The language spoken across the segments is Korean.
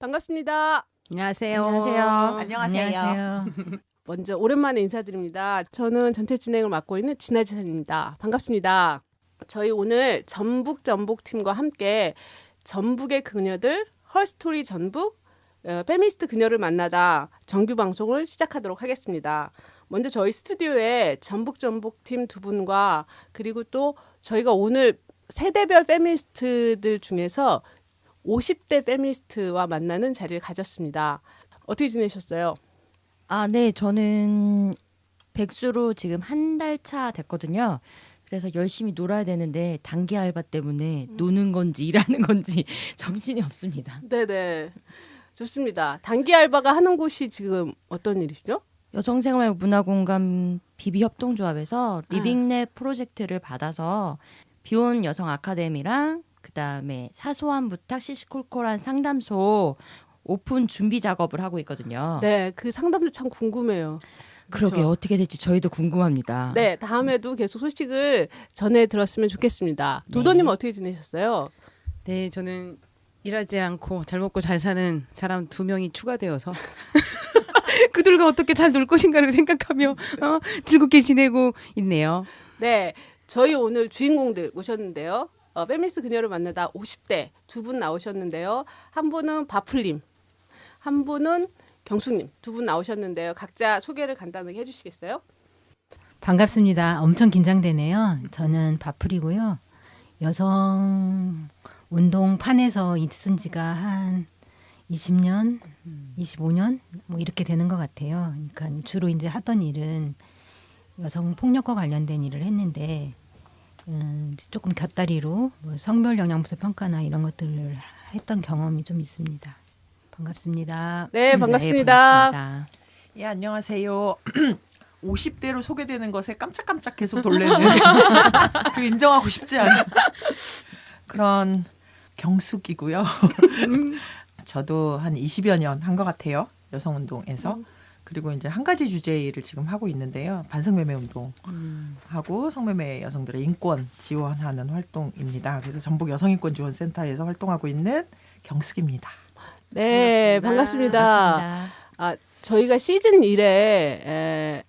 반갑습니다. 안녕하세요. 안녕하세요. 먼저 오랜만에 인사드립니다. 저는 전체 진행을 맡고 있는 진아지사입니다. 반갑습니다. 저희 오늘 전북팀과 함께 전북의 그녀들 헐스토리 전북 페미니스트 그녀를 만나다 정규 방송을 시작하도록 하겠습니다. 먼저 저희 스튜디오에 전북팀 두 분과 그리고 또 저희가 오늘 세대별 페미니스트들 중에서 50대 페미니스트와 만나는 자리를 가졌습니다. 어떻게 지내셨어요? 네, 저는 백수로 지금 한 달 차 됐거든요. 그래서 열심히 놀아야 되는데 단기 알바 때문에 노는 건지 일하는 건지 정신이 없습니다. 네네. 좋습니다. 단기 알바가 하는 곳이 지금 어떤 일이시죠? 여성생활 문화공감 비비협동조합에서 리빙랩 프로젝트를 받아서 비혼 여성 아카데미랑 그다음에 사소한 부탁 시시콜콜한 상담소 오픈 준비 작업을 하고 있거든요. 네, 그 상담도 참 궁금해요. 그러게 그렇죠? 어떻게 될지 저희도 궁금합니다. 네, 다음에도 계속 소식을 전해 들었으면 좋겠습니다. 도도님은 어떻게 지내셨어요? 네, 저는 일하지 않고 잘 먹고 잘 사는 사람 2명이 추가되어서 그들과 어떻게 잘 놀 것인가를 생각하며 즐겁게 지내고 있네요. 네, 저희 오늘 주인공들 모셨는데요. 페미니스트 그녀를 만나다 50대 두 분 나오셨는데요. 한 분은 바풀님, 한 분은 경숙님 두 분 나오셨는데요. 각자 소개를 간단하게 해주시겠어요? 반갑습니다. 엄청 긴장되네요. 저는 바풀이고요. 여성 운동판에서 있은 지가 한 20년, 25년 뭐 이렇게 되는 것 같아요. 그러니까 주로 이제 하던 일은 여성 폭력과 관련된 일을 했는데 조금 곁다리로 뭐 성별 영양분석 평가나 이런 것들을 했던 경험이 좀 있습니다. 반갑습니다. 네, 반갑습니다. 반갑습니다. 예, 안녕하세요. 50대로 소개되는 것에 깜짝깜짝 계속 놀래는 그리고 인정하고 싶지 않은 그런 경숙이고요. 저도 한 20여 년 한 것 같아요. 여성운동에서. 그리고 이제 한 가지 주제를 지금 하고 있는데요. 반성매매 운동하고 성매매 여성들의 인권 지원하는 활동입니다. 그래서 전북 여성인권지원센터에서 활동하고 있는 경숙입니다. 네, 반갑습니다. 저희가 시즌 1에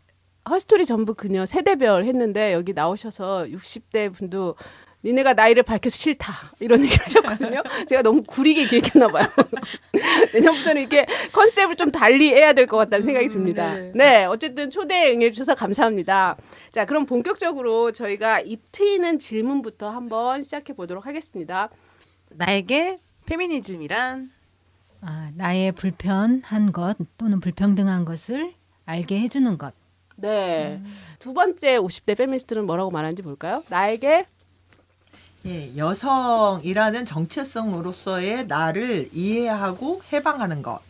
헐스토리 전북 그녀 세대별 했는데 여기 나오셔서 60대 분도 니네가 나이를 밝혀서 싫다 이런 얘기를 하셨거든요. 제가 너무 구리게 기획했나 봐요. 내년부터는 이렇게 컨셉을 좀 달리 해야 될 것 같다는 생각이 듭니다. 네, 어쨌든 초대에 응해주셔서 감사합니다. 자, 그럼 본격적으로 저희가 입 트이는 질문부터 한번 시작해 보도록 하겠습니다. 나에게 페미니즘이란 나의 불편한 것 또는 불평등한 것을 알게 해주는 것. 네, 두 번째 50대 페미니스트는 뭐라고 말하는지 볼까요? 나에게 예, 여성이라는 정체성으로서의 나를 이해하고 해방하는 것.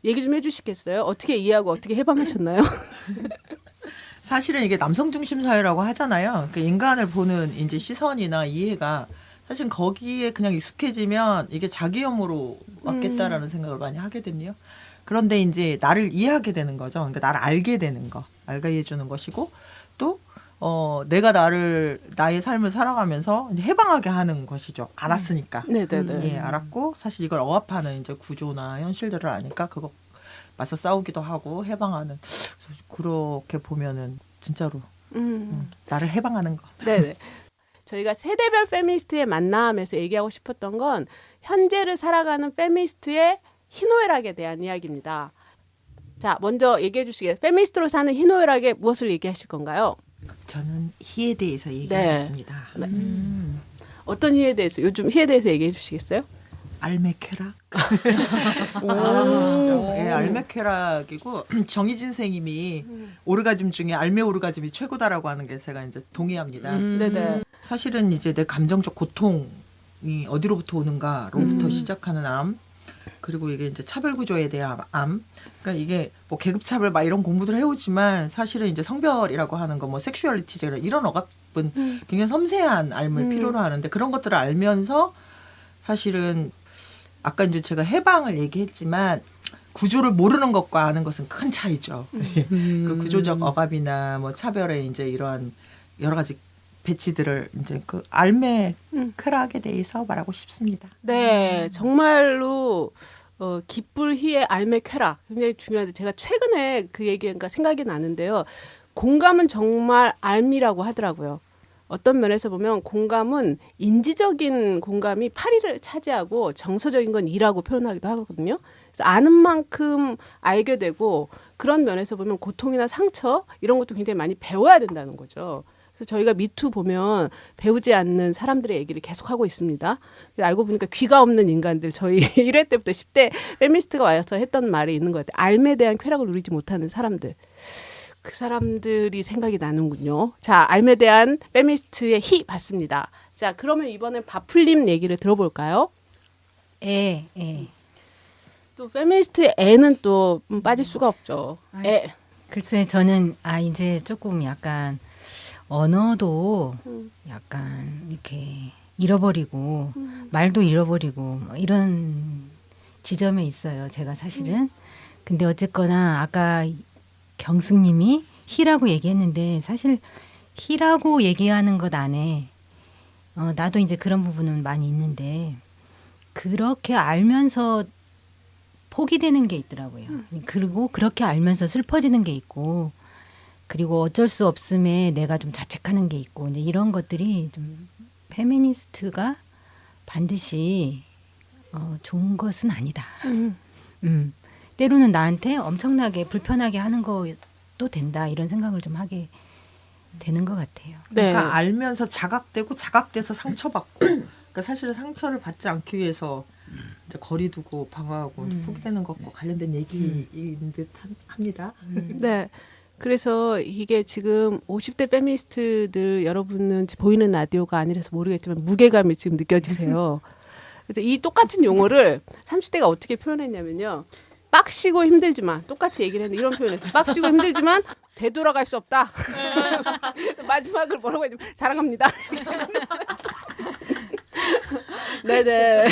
얘기 좀 해주시겠어요? 어떻게 이해하고 어떻게 해방하셨나요? 사실은 이게 남성 중심 사회라고 하잖아요. 그 인간을 보는 이제 시선이나 이해가 사실 거기에 그냥 익숙해지면 이게 자기 혐오로 왔겠다라는 생각을 많이 하게 되네요. 그런데 이제 나를 이해하게 되는 거죠. 그러니까 나를 알게 되는 거, 알게 해주는 것이고 또 내가 나의 삶을 살아가면서 이제 해방하게 하는 것이죠. 알았으니까. 네네네. 예, 알았고 사실 이걸 억압하는 이제 구조나 현실들을 아니까 그거 맞서 싸우기도 하고 해방하는. 그래서 그렇게 보면은 진짜로 나를 해방하는 것. 네네. 저희가 세대별 페미니스트의 만남에서 얘기하고 싶었던 건 현재를 살아가는 페미니스트의 희노애락에 대한 이야기입니다. 자, 먼저 얘기해 주시겠어요? 페미니스트로 사는 희노애락에 무엇을 얘기하실 건가요? 저는 희에 대해서 얘기하겠습니다. 네. 어떤 희에 대해서, 요즘 희에 대해서 얘기해 주시겠어요? 알메케락. 예, 알메케락이고 정희진 선생님이 오르가즘 중에 알메 오르가즘이 최고다라고 하는 게 제가 이제 동의합니다. 네네. 사실은 이제 내 감정적 고통이 어디로부터 오는가로부터 시작하는 암, 그리고 이게 이제 차별 구조에 대한 암. 그러니까 이게 뭐 계급 차별 막 이런 공부들 해오지만 사실은 이제 성별이라고 하는 거 뭐 섹슈얼리티 이런 억압은 굉장히 섬세한 알을 필요로 하는데 그런 것들을 알면서 사실은 아까 이제 제가 해방을 얘기했지만 구조를 모르는 것과 아는 것은 큰 차이죠. 그 구조적 억압이나 뭐 차별의 이제 이러한 여러 가지 배치들을 이제 그 알매 쾌락에 대해서 말하고 싶습니다. 네, 정말로 기쁠 희의 알매 쾌락 굉장히 중요한데 제가 최근에 그 얘기가 생각이 나는데요. 공감은 정말 알미라고 하더라고요. 어떤 면에서 보면 공감은 인지적인 공감이 8위를 차지하고 정서적인 건 이라고 표현하기도 하거든요. 그래서 아는 만큼 알게 되고 그런 면에서 보면 고통이나 상처 이런 것도 굉장히 많이 배워야 된다는 거죠. 그래서 저희가 미투 보면 배우지 않는 사람들의 얘기를 계속 하고 있습니다. 알고 보니까 귀가 없는 인간들 저희 1회 때부터 10대 페미니스트가 와서 했던 말이 있는 것 같아요. 알에 대한 쾌락을 누리지 못하는 사람들. 그 사람들이 생각이 나는군요. 자, 알에 대한 페미니스트의 희 봤습니다. 자, 그러면 이번엔 바풀림 얘기를 들어볼까요? 애. 또 페미니스트의 애는 또 빠질 수가 없죠. 애. 글쎄 저는 이제 조금 약간 언어도 약간 이렇게 잃어버리고 말도 잃어버리고 뭐 이런 지점에 있어요. 제가 사실은. 근데 어쨌거나 아까 경숙님이 희라고 얘기했는데 사실 희라고 얘기하는 것 안에 나도 이제 그런 부분은 많이 있는데 그렇게 알면서 포기되는 게 있더라고요. 그리고 그렇게 알면서 슬퍼지는 게 있고 그리고 어쩔 수 없음에 내가 좀 자책하는 게 있고 이제 이런 것들이 좀 페미니스트가 반드시 좋은 것은 아니다. 때로는 나한테 엄청나게 불편하게 하는 것도 된다 이런 생각을 좀 하게 되는 것 같아요. 네. 그러니까 알면서 자각되고 자각돼서 상처받고 그러니까 사실은 상처를 받지 않기 위해서 이제 거리두고 방어하고 포기되는 것과 관련된 얘기인 듯 합니다. 네. 그래서 이게 지금 50대 페미니스트들 여러분은 보이는 라디오가 아니라서 모르겠지만 무게감이 지금 느껴지세요. 그래서 이 똑같은 용어를 30대가 어떻게 표현했냐면요. 빡시고 힘들지만 똑같이 얘기를 했는데 이런 표현했어요. 빡시고 힘들지만 되돌아갈 수 없다. 마지막을 뭐라고 했냐면 사랑합니다. 네네.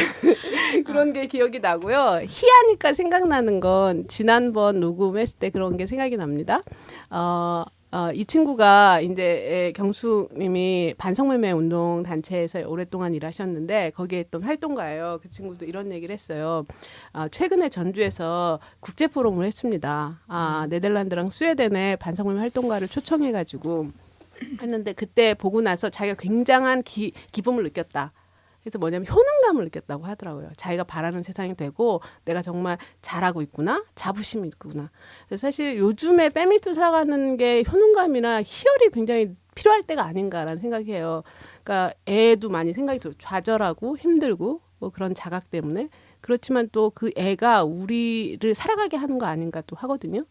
그런 게 기억이 나고요. 희하니까 생각나는 건 지난번 녹음했을 때 그런 게 생각이 납니다. 이 친구가 이제 경수님이 반성매매 운동 단체에서 오랫동안 일하셨는데 거기에 있던 활동가예요. 그 친구도 이런 얘기를 했어요. 최근에 전주에서 국제 포럼을 했습니다. 네덜란드랑 스웨덴의 반성매매 활동가를 초청해가지고 했는데 그때 보고 나서 자기가 굉장한 기쁨을 느꼈다. 그래서 뭐냐면 효능감을 느꼈다고 하더라고요. 자기가 바라는 세상이 되고 내가 정말 잘하고 있구나. 자부심이 있구나. 그래서 사실 요즘에 페미니스트 살아가는 게 효능감이나 희열이 굉장히 필요할 때가 아닌가라는 생각이에요. 그러니까 애도 많이 생각이 들어요. 좌절하고 힘들고 뭐 그런 자각 때문에. 그렇지만 또 그 애가 우리를 살아가게 하는 거 아닌가 또 하거든요.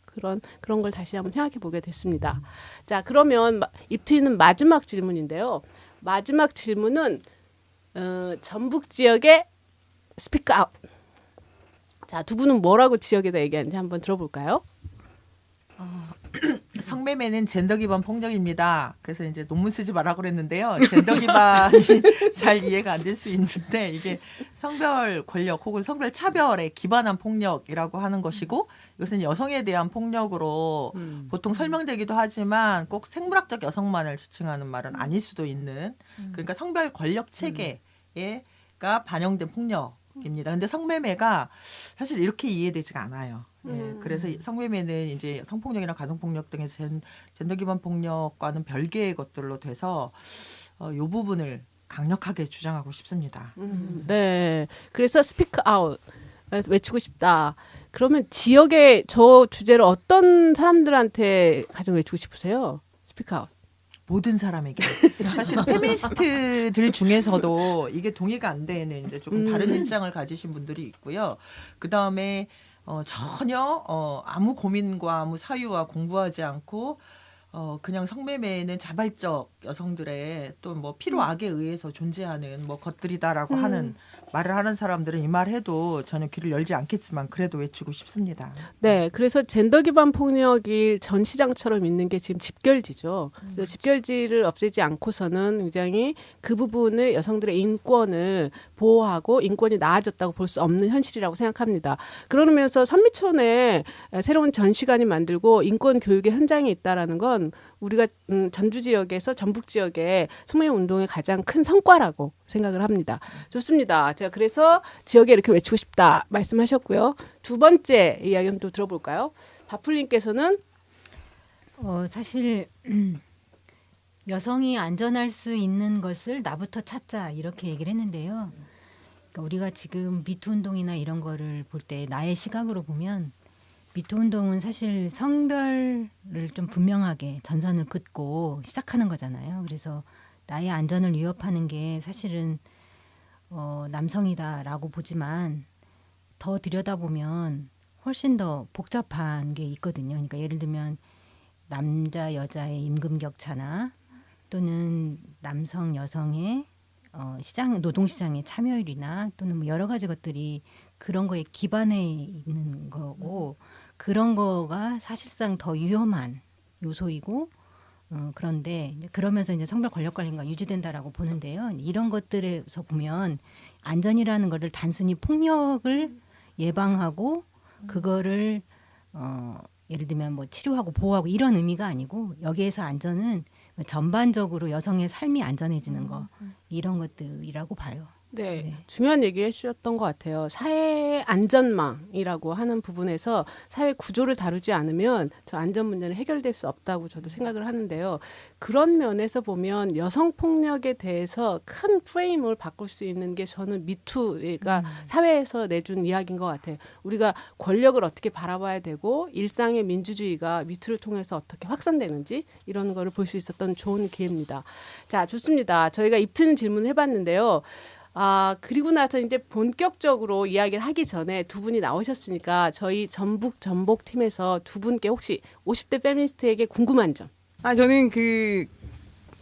그런 걸 다시 한번 생각해 보게 됐습니다. 자, 그러면 입트이는 마지막 질문인데요. 마지막 질문은 전북 지역의 스피크 아웃. 자, 두 분은 뭐라고 지역에다 얘기하는지 한번 들어볼까요? 성매매는 젠더 기반 폭력입니다. 그래서 이제 논문 쓰지 말라고 그랬는데요. 젠더 기반이 잘 이해가 안 될 수 있는데 이게 성별 권력 혹은 성별 차별에 기반한 폭력이라고 하는 것이고 이것은 여성에 대한 폭력으로 보통 설명되기도 하지만 꼭 생물학적 여성만을 지칭하는 말은 아닐 수도 있는 그러니까 성별 권력 체계가 반영된 폭력입니다. 근데 성매매가 사실 이렇게 이해되지가 않아요. 예, 그래서 성매매는 이제 성폭력이나 가정폭력 등의 젠더 기반 폭력과는 별개의 것들로 돼서 이 부분을 강력하게 주장하고 싶습니다. 네. 그래서 스피크 아웃 외치고 싶다. 그러면 지역의 저 주제를 어떤 사람들한테 가장 외치고 싶으세요? 스피크 아웃. 모든 사람에게 사실 페미니스트들 중에서도 이게 동의가 안 되는 이제 조금 다른 입장을 가지신 분들이 있고요. 그 다음에 전혀 아무 고민과 아무 사유와 공부하지 않고 그냥 성매매는 자발적 여성들의 또 뭐 필요악에 의해서 존재하는 뭐 것들이다라고 하는 말을 하는 사람들은 이 말 해도 전혀 귀를 열지 않겠지만 그래도 외치고 싶습니다. 네, 그래서 젠더 기반 폭력이 전 시장처럼 있는 게 지금 집결지죠. 그래서 집결지를 없애지 않고서는 굉장히 그 부분을 여성들의 인권을 보호하고 인권이 나아졌다고 볼 수 없는 현실이라고 생각합니다. 그러면서 선미촌에 새로운 전시관이 만들고 인권 교육의 현장이 있다라는 건 우리가 전주 지역에서 전북 지역의 숙명 운동의 가장 큰 성과라고 생각을 합니다. 좋습니다. 제가 그래서 지역에 이렇게 외치고 싶다 말씀하셨고요. 두 번째 이야기 한번 또 들어볼까요? 바풀님께서는 사실 여성이 안전할 수 있는 것을 나부터 찾자 이렇게 얘기를 했는데요. 그러니까 우리가 지금 미투 운동이나 이런 거를 볼 때 나의 시각으로 보면 미투 운동은 사실 성별을 좀 분명하게 전선을 긋고 시작하는 거잖아요. 그래서 나의 안전을 위협하는 게 사실은 남성이다라고 보지만 더 들여다보면 훨씬 더 복잡한 게 있거든요. 그러니까 예를 들면 남자 여자의 임금 격차나 또는 남성 여성의 노동 시장의 참여율이나 또는 뭐 여러 가지 것들이 그런 거에 기반해 있는 거고 그런 거가 사실상 더 위험한 요소이고 그런데 그러면서 이제 성별 권력 관리가 유지된다라고 보는데요. 이런 것들에서 보면 안전이라는 거를 단순히 폭력을 예방하고 그거를 예를 들면 뭐 치료하고 보호하고 이런 의미가 아니고 여기에서 안전은 전반적으로 여성의 삶이 안전해지는 거 이런 것들이라고 봐요. 네, 네. 중요한 얘기 해주셨던 것 같아요. 사회 안전망이라고 하는 부분에서 사회 구조를 다루지 않으면 저 안전 문제는 해결될 수 없다고 저도 생각을 하는데요. 그런 면에서 보면 여성 폭력에 대해서 큰 프레임을 바꿀 수 있는 게 저는 미투가 사회에서 내준 이야기인 것 같아요. 우리가 권력을 어떻게 바라봐야 되고 일상의 민주주의가 미투를 통해서 어떻게 확산되는지 이런 거를 볼 수 있었던 좋은 기회입니다. 자, 좋습니다. 저희가 입트는 질문을 해봤는데요. 그리고 나서 이제 본격적으로 이야기를 하기 전에 두 분이 나오셨으니까 저희 전북 전복 팀에서 두 분께 혹시 50대 페미니스트에게 궁금한 점. 저는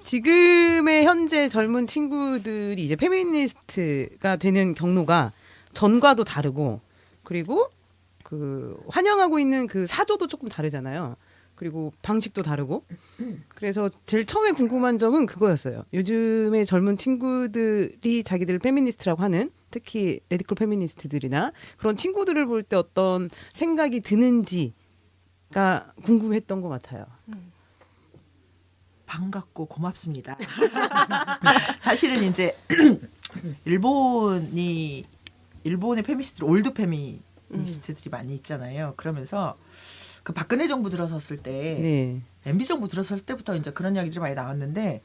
지금의 현재 젊은 친구들이 이제 페미니스트가 되는 경로가 전과도 다르고 그리고 환영하고 있는 그 사조도 조금 다르잖아요. 그리고 방식도 다르고 그래서 제일 처음에 궁금한 점은 그거였어요. 요즘의 젊은 친구들이 자기들 페미니스트라고 하는 특히 레디컬 페미니스트들이나 그런 친구들을 볼 때 어떤 생각이 드는지가 궁금했던 것 같아요. 반갑고 고맙습니다. 사실은 이제 일본의 페미니스트들 올드 페미니스트들이 많이 있잖아요. 그러면서 그 박근혜 정부 들어섰을 때, 네. MB 정부 들어섰을 때부터 이제 그런 이야기들이 많이 나왔는데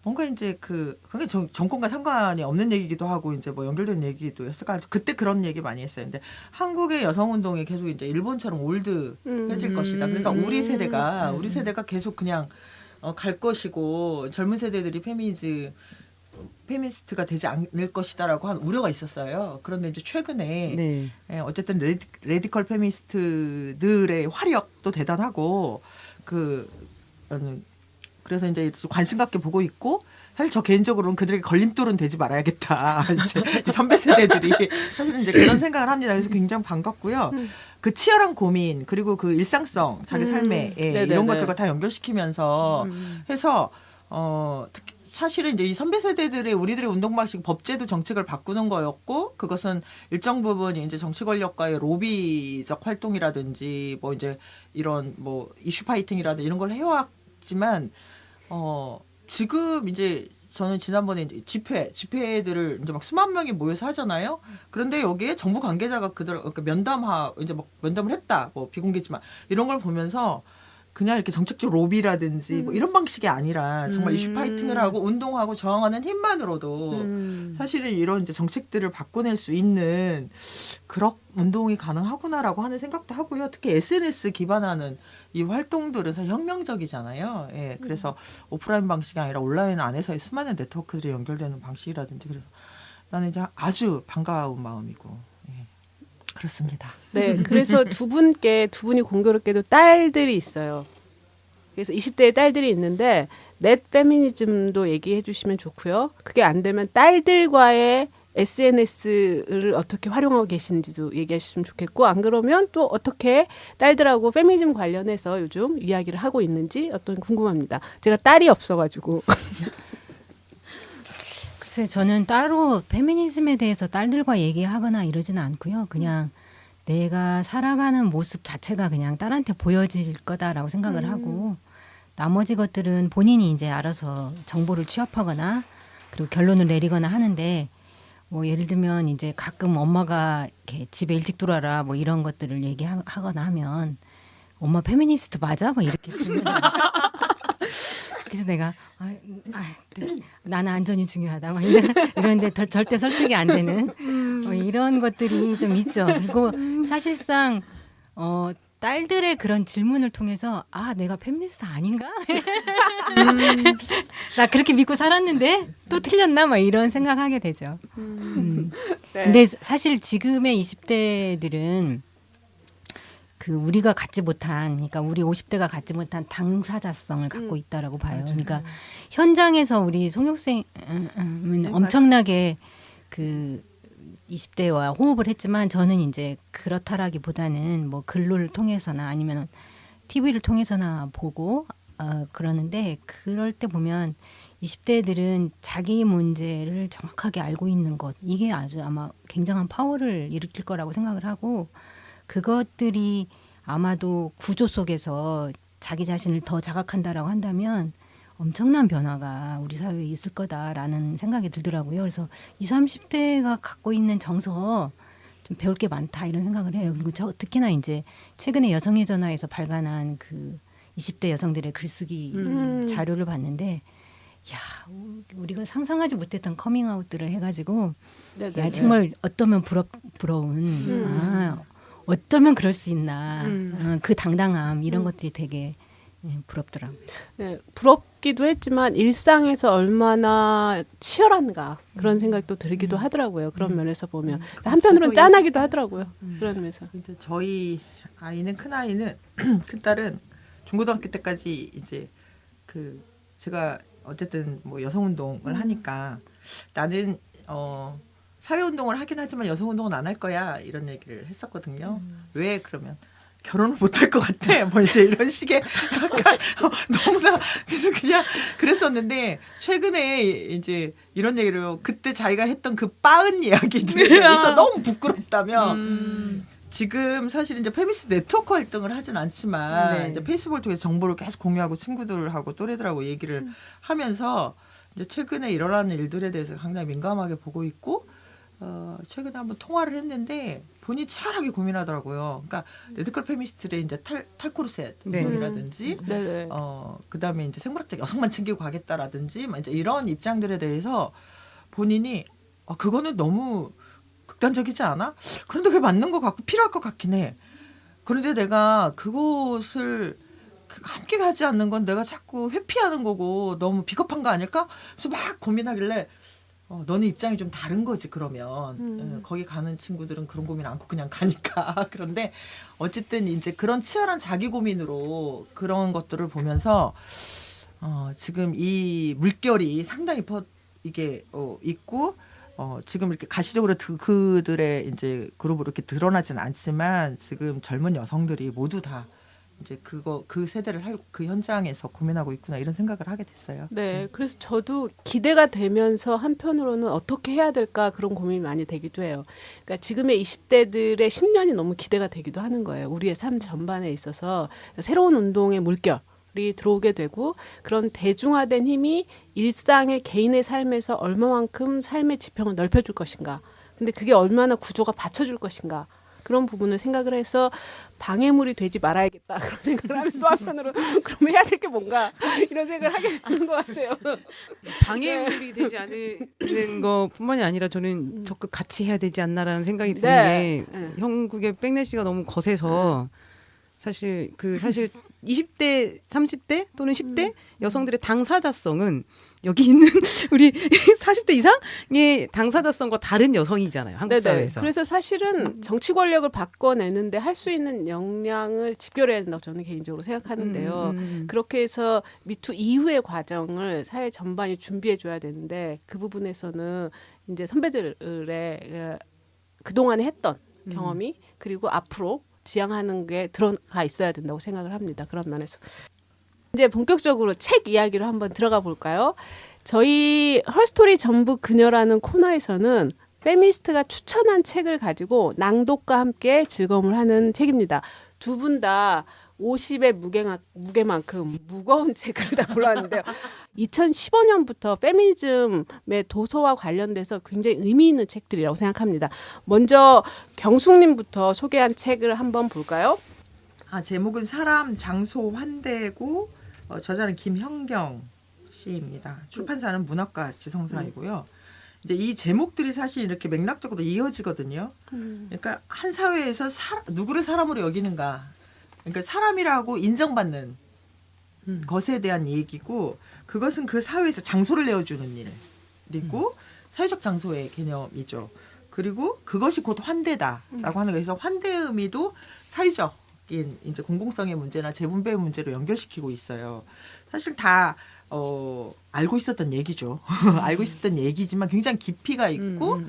뭔가 이제 그게 정권과 상관이 없는 얘기기도 하고 이제 뭐 연결된 얘기도 했을까 그때 그런 얘기 많이 했어요. 근데 한국의 여성 운동이 계속 이제 일본처럼 올드해질 것이다. 그래서 우리 세대가 계속 그냥 갈 것이고 젊은 세대들이 페미니스트가 되지 않을 것이다라고 한 우려가 있었어요. 그런데 이제 최근에 네. 어쨌든 레디컬 페미니스트들의 화력도 대단하고 그래서 이제 관심 갖게 보고 있고 사실 저 개인적으로는 그들에게 걸림돌은 되지 말아야겠다. 이제 이 선배 세대들이 사실은 이제 그런 생각을 합니다. 그래서 굉장히 반갑고요. 그 치열한 고민 그리고 그 일상성 자기 삶에 이런 것들과 다 연결시키면서 해서 특히 사실은 이제 이 선배 세대들의 우리들의 운동 방식 법제도 정책을 바꾸는 거였고 그것은 일정 부분 이제 정치 권력과의 로비적 활동이라든지 뭐 이제 이런 뭐 이슈 파이팅이라든지 이런 걸 해왔지만 지금 이제 저는 지난번에 이제 집회들을 이제 막 수만 명이 모여서 하잖아요. 그런데 여기에 정부 관계자가 그러니까 면담을 했다. 뭐 비공개지만 이런 걸 보면서 그냥 이렇게 정책적 로비라든지 뭐 이런 방식이 아니라 정말 이슈 파이팅을 하고 운동하고 저항하는 힘만으로도 사실은 이런 이제 정책들을 바꿔낼 수 있는 그런 운동이 가능하구나라고 하는 생각도 하고요. 특히 SNS 기반하는 이 활동들은 사실 혁명적이잖아요. 예, 그래서 오프라인 방식이 아니라 온라인 안에서의 수많은 네트워크들이 연결되는 방식이라든지 그래서 나는 이제 아주 반가운 마음이고 그렇습니다. 네, 그래서 두 분이 공교롭게도 딸들이 있어요. 그래서 20대의 딸들이 있는데 넷 페미니즘도 얘기해 주시면 좋고요. 그게 안 되면 딸들과의 SNS를 어떻게 활용하고 계신지도 얘기해 주시면 좋겠고 안 그러면 또 어떻게 딸들하고 페미니즘 관련해서 요즘 이야기를 하고 있는지 어떤 궁금합니다. 제가 딸이 없어가지고. 글쎄 저는 따로 페미니즘에 대해서 딸들과 얘기하거나 이러지는 않고요. 그냥 내가 살아가는 모습 자체가 그냥 딸한테 보여질 거다라고 생각을 하고 나머지 것들은 본인이 이제 알아서 정보를 취합하거나 그리고 결론을 내리거나 하는데 뭐 예를 들면 이제 가끔 엄마가 이렇게 집에 일찍 들어와라 뭐 이런 것들을 얘기하거나 하면 엄마 페미니스트 맞아? 뭐 이렇게 질문을 그래서 내가 나는 안전이 중요하다 막 이런데 절대 설득이 안 되는 이런 것들이 좀 있죠. 그리고 사실상 딸들의 그런 질문을 통해서 내가 페미니스트 아닌가? 나 그렇게 믿고 살았는데 또 틀렸나? 막 이런 생각하게 되죠. 네. 근데 사실 지금의 20대들은 그 우리가 갖지 못한, 그러니까 우리 50대가 갖지 못한 당사자성을 갖고 있다라고 봐요. 그러니까 현장에서 우리 송혁생은 엄청나게 그 20대와 호흡을 했지만 저는 이제 그렇다라기보다는 뭐 글을 통해서나 아니면 TV를 통해서나 보고 그러는데 그럴 때 보면 20대들은 자기 문제를 정확하게 알고 있는 것 이게 아주 아마 굉장한 파워를 일으킬 거라고 생각을 하고 그것들이 아마도 구조 속에서 자기 자신을 더 자각한다라고 한다면 엄청난 변화가 우리 사회에 있을 거다라는 생각이 들더라고요. 그래서 20, 30대가 갖고 있는 정서 좀 배울 게 많다 이런 생각을 해요. 그리고 특히나 이제 최근에 여성의 전화에서 발간한 그 20대 여성들의 글쓰기 자료를 봤는데 야 우리가 상상하지 못했던 커밍아웃들을 해가지고 야 정말 어쩌면 부러운 어쩌면 그럴 수 있나 그 당당함 이런 것들이 되게 부럽더라고요. 네, 부럽기도 했지만 일상에서 얼마나 치열한가 그런 생각도 들기도 하더라고요. 그런 면에서 보면 한편으로는 짠하기도 하더라고요. 그런 면에서. 이제 저희 아이는 큰 아이는 큰 딸은 중고등학교 때까지 이제 그 제가 어쨌든 뭐 여성 운동을 하니까 나는 사회 운동을 하긴 하지만 여성 운동은 안 할 거야 이런 얘기를 했었거든요. 왜 그러면 결혼을 못 할 것 같아. 뭐 이제 이런 식의 약간 너무나 그래서 그냥 그랬었는데 최근에 이제 이런 얘기를 그때 자기가 했던 그 빠은 이야기들에 대해서 너무 부끄럽다며 지금 사실 이제 페미니스트 네트워크 활동을 하진 않지만 이제 페이스북을 통해서 정보를 계속 공유하고 친구들하고 또래들하고 얘기를 하면서 이제 최근에 일어나는 일들에 대해서 굉장히 민감하게 보고 있고 최근에 한번 통화를 했는데 본인이 치열하게 고민하더라고요. 그러니까 레드컬 페미니스트의 이제 탈코르셋 운동이라든지, 그다음에 이제 생물학적 여성만 챙기고 가겠다라든지, 이제 이런 입장들에 대해서 본인이 그거는 너무 극단적이지 않아? 그런데 그게 맞는 것 같고 필요할 것 같긴 해. 그런데 내가 그것을 함께 가지 않는 건 내가 자꾸 회피하는 거고 너무 비겁한 거 아닐까? 그래서 막 고민하길래. 너는 입장이 좀 다른 거지 그러면 거기 가는 친구들은 그런 고민 않고 그냥 가니까 그런데 어쨌든 이제 그런 치열한 자기 고민으로 그런 것들을 보면서 지금 이 물결이 상당히 이게 있고 지금 이렇게 가시적으로 그들의 이제 그룹으로 이렇게 드러나진 않지만 지금 젊은 여성들이 모두 다 이제 그 세대를 살고 그 현장에서 고민하고 있구나 이런 생각을 하게 됐어요. 네, 그래서 저도 기대가 되면서 한편으로는 어떻게 해야 될까 그런 고민이 많이 되기도 해요. 그러니까 지금의 20대들의 10년이 너무 기대가 되기도 하는 거예요. 우리의 삶 전반에 있어서 새로운 운동의 물결이 들어오게 되고 그런 대중화된 힘이 일상의 개인의 삶에서 얼마만큼 삶의 지평을 넓혀줄 것인가. 근데 그게 얼마나 구조가 받쳐줄 것인가. 그런 부분을 생각을 해서 방해물이 되지 말아야겠다 그런 생각을 하면 또 한편으로 그럼 해야 될 게 뭔가 이런 생각을 하게 되는 것 같아요. 방해물이 되지 않는 것뿐만이 아니라 저는 적극 같이 해야 되지 않나라는 생각이 드는 게 형국의 백내 씨가 너무 거세서 사실 20대, 30대 또는 10대 여성들의 당사자성은 여기 있는 우리 40대 이상의 당사자성과 다른 여성이잖아요. 한국 사회에서. 그래서 사실은 정치 권력을 바꿔내는데 할 수 있는 역량을 집결해야 된다고 저는 개인적으로 생각하는데요. 그렇게 해서 미투 이후의 과정을 사회 전반이 준비해줘야 되는데 그 부분에서는 이제 선배들의 그동안에 했던 경험이 그리고 앞으로 지향하는 게 들어가 있어야 된다고 생각을 합니다. 그런 면에서. 이제 본격적으로 책 이야기로 한번 들어가 볼까요? 저희 헐스토리 전북 그녀라는 코너에서는 페미니스트가 추천한 책을 가지고 낭독과 함께 즐거움을 하는 책입니다. 두 분 다 50의 무게만큼 무거운 책을 다 골랐는데요. 2015년부터 페미니즘의 도서와 관련돼서 굉장히 의미 있는 책들이라고 생각합니다. 먼저 경숙님부터 소개한 책을 한번 볼까요? 제목은 사람, 장소, 환대고 저자는 김현경 씨입니다. 출판사는 문학과 지성사이고요. 이제 이 제목들이 사실 이렇게 맥락적으로 이어지거든요. 그러니까 한 사회에서 누구를 사람으로 여기는가, 그러니까 사람이라고 인정받는 것에 대한 얘기고, 그것은 그 사회에서 장소를 내어주는 일이고 사회적 장소의 개념이죠. 그리고 그것이 곧 환대다라고 하는 거에서 환대의 의미도 사회적인 이제 공공성의 문제나 재분배의 문제로 연결시키고 있어요. 사실 다 알고 있었던 얘기죠. 알고 있었던 얘기지만 굉장히 깊이가 있고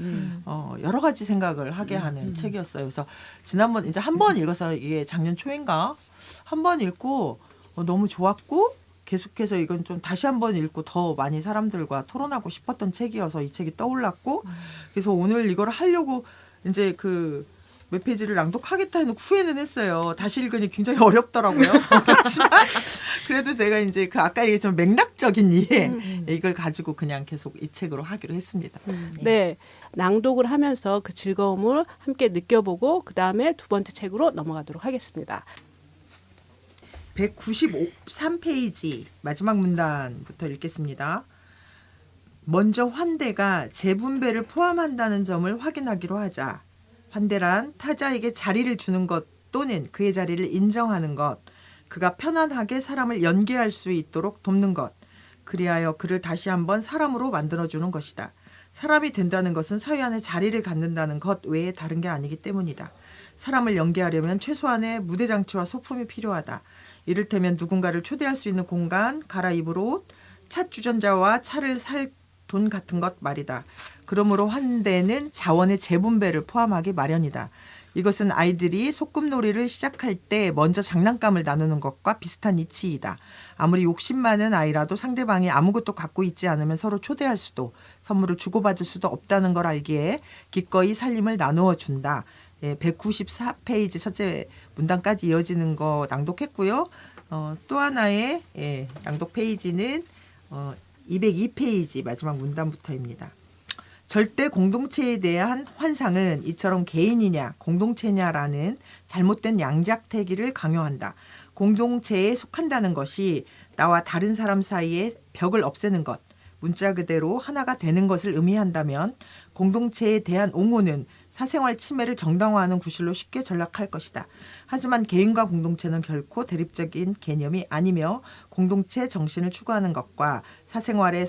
여러 가지 생각을 하게 하는 책이었어요. 그래서 지난번 이제 한 번 읽어서 이게 작년 초인가 한 번 읽고 너무 좋았고 계속해서 이건 좀 다시 한 번 읽고 더 많이 사람들과 토론하고 싶었던 책이어서 이 책이 떠올랐고, 그래서 오늘 이걸 하려고 이제 그 몇 페이지를 낭독하겠다 해놓고 후회는 했어요. 다시 읽으니 굉장히 어렵더라고요. 그렇지만 그래도 내가 이제 그 아까 얘기했지만 맥락적인 이해 이걸 가지고 그냥 계속 이 책으로 하기로 했습니다. 네. 낭독을 하면서 그 즐거움을 함께 느껴보고 그 다음에 두 번째 책으로 넘어가도록 하겠습니다. 193페이지 마지막 문단부터 읽겠습니다. 먼저 환대가 재분배를 포함한다는 점을 확인하기로 하자. 환대란 타자에게 자리를 주는 것 또는 그의 자리를 인정하는 것, 그가 편안하게 사람을 연계할 수 있도록 돕는 것, 그리하여 그를 다시 한번 사람으로 만들어주는 것이다. 사람이 된다는 것은 사회 안에 자리를 갖는다는 것 외에 다른 게 아니기 때문이다. 사람을 연계하려면 최소한의 무대장치와 소품이 필요하다. 이를테면 누군가를 초대할 수 있는 공간, 갈아입을 옷, 차 주전자와 차를 살 돈 같은 것 말이다. 그러므로 환대는 자원의 재분배를 포함하기 마련이다. 이것은 아이들이 소꿉놀이를 시작할 때 먼저 장난감을 나누는 것과 비슷한 이치이다. 아무리 욕심 많은 아이라도 상대방이 아무것도 갖고 있지 않으면 서로 초대할 수도 선물을 주고받을 수도 없다는 걸 알기에 기꺼이 살림을 나누어 준다. 194페이지 첫째 문단까지 이어지는 거 낭독했고요. 또 하나의 낭독 페이지는 202페이지 마지막 문단부터입니다. 절대 공동체에 대한 환상은 이처럼 개인이냐 공동체냐라는 잘못된 양자택일을 강요한다. 공동체에 속한다는 것이 나와 다른 사람 사이에 벽을 없애는 것, 문자 그대로 하나가 되는 것을 의미한다면 공동체에 대한 옹호는 사생활 침해를 정당화하는 구실로 쉽게 전락할 것이다. 하지만 개인과 공동체는 결코 대립적인 개념이 아니며 공동체 정신을 추구하는 것과 사생활의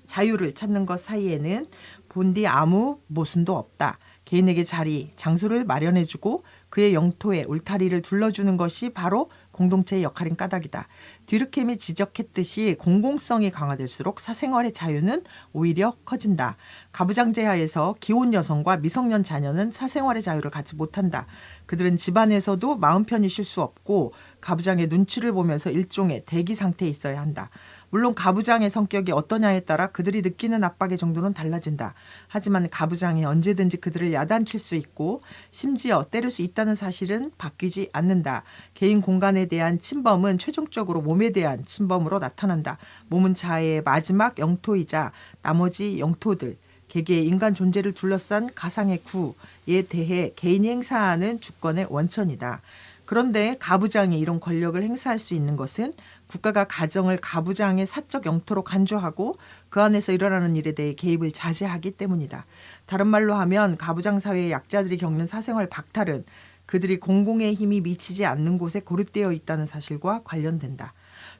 자유를 찾는 것 사이에는 본디 아무 모순도 없다. 개인에게 자리, 장소를 마련해주고 그의 영토에 울타리를 둘러주는 것이 바로 공동체의 역할인 까닭이다. 듀르켐이 지적했듯이 공공성이 강화될수록 사생활의 자유는 오히려 커진다. 가부장제하에서 기혼 여성과 미성년 자녀는 사생활의 자유를 갖지 못한다. 그들은 집안에서도 마음 편히 쉴 수 없고 가부장의 눈치를 보면서 일종의 대기 상태에 있어야 한다. 물론 가부장의 성격이 어떠냐에 따라 그들이 느끼는 압박의 정도는 달라진다. 하지만 가부장이 언제든지 그들을 야단칠 수 있고 심지어 때릴 수 있다는 사실은 바뀌지 않는다. 개인 공간에 대한 침범은 최종적으로 몸에 대한 침범으로 나타난다. 몸은 자아의 마지막 영토이자 나머지 영토들, 개개의 인간 존재를 둘러싼 가상의 구에 대해 개인이 행사하는 주권의 원천이다. 그런데 가부장이 이런 권력을 행사할 수 있는 것은 국가가 가정을 가부장의 사적 영토로 간주하고 그 안에서 일어나는 일에 대해 개입을 자제하기 때문이다. 다른 말로 하면 가부장 사회의 약자들이 겪는 사생활 박탈은 그들이 공공의 힘이 미치지 않는 곳에 고립되어 있다는 사실과 관련된다.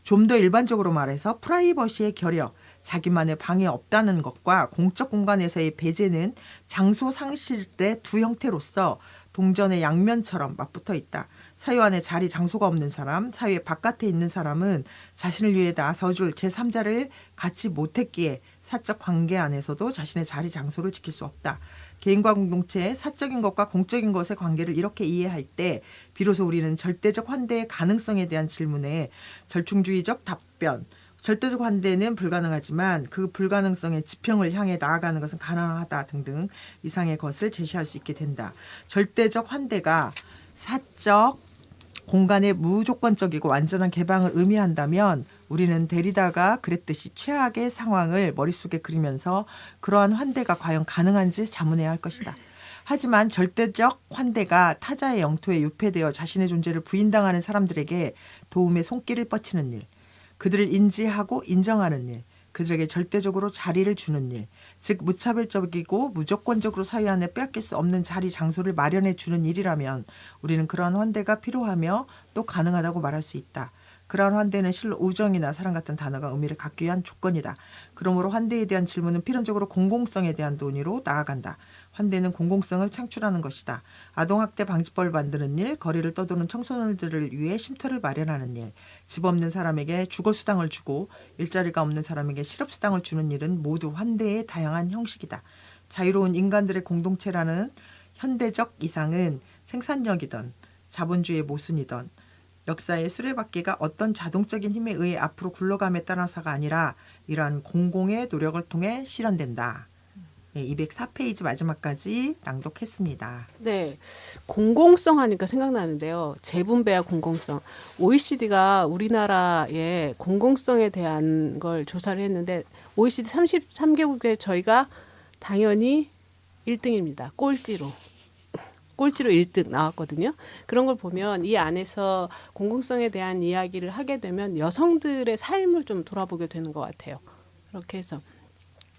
좀 더 일반적으로 말해서 프라이버시의 결여, 자기만의 방해 없다는 것과 공적 공간에서의 배제는 장소 상실의 두 형태로서 동전의 양면처럼 맞붙어 있다. 사회 안에 자리 장소가 없는 사람, 사회 바깥에 있는 사람은 자신을 위해 나서줄 제3자를 갖지 못했기에 사적 관계 안에서도 자신의 자리 장소를 지킬 수 없다. 개인과 공동체의 사적인 것과 공적인 것의 관계를 이렇게 이해할 때 비로소 우리는 절대적 환대의 가능성에 대한 질문에 절충주의적 답변, 절대적 환대는 불가능하지만 그 불가능성의 지평을 향해 나아가는 것은 가능하다 등등 이상의 것을 제시할 수 있게 된다. 절대적 환대가 사적 공간의 무조건적이고 완전한 개방을 의미한다면 우리는 데리다가 그랬듯이 최악의 상황을 머릿속에 그리면서 그러한 환대가 과연 가능한지 자문해야 할 것이다. 하지만 절대적 환대가 타자의 영토에 유폐되어 자신의 존재를 부인당하는 사람들에게 도움의 손길을 뻗치는 일, 그들을 인지하고 인정하는 일, 그들에게 절대적으로 자리를 주는 일, 즉 무차별적이고 무조건적으로 사회 안에 빼앗길 수 없는 자리 장소를 마련해 주는 일이라면 우리는 그러한 환대가 필요하며 또 가능하다고 말할 수 있다. 그러한 환대는 실로 우정이나 사랑 같은 단어가 의미를 갖기 위한 조건이다. 그러므로 환대에 대한 질문은 필연적으로 공공성에 대한 논의로 나아간다. 환대는 공공성을 창출하는 것이다. 아동학대 방지법을 만드는 일, 거리를 떠도는 청소년들을 위해 쉼터를 마련하는 일, 집 없는 사람에게 주거수당을 주고 일자리가 없는 사람에게 실업수당을 주는 일은 모두 환대의 다양한 형식이다. 자유로운 인간들의 공동체라는 현대적 이상은 생산력이든 자본주의의 모순이든 역사의 수레바퀴가 어떤 자동적인 힘에 의해 앞으로 굴러감에 따라서가 아니라 이러한 공공의 노력을 통해 실현된다. 204페이지 마지막까지 낭독했습니다. 네, 공공성 하니까 생각나는데요. 재분배와 공공성. OECD가 우리나라의 공공성에 대한 걸 조사를 했는데 OECD 33개국 중에 저희가 당연히 1등입니다. 꼴찌로 1등 나왔거든요. 그런 걸 보면 이 안에서 공공성에 대한 이야기를 하게 되면 여성들의 삶을 좀 돌아보게 되는 것 같아요. 그렇게 해서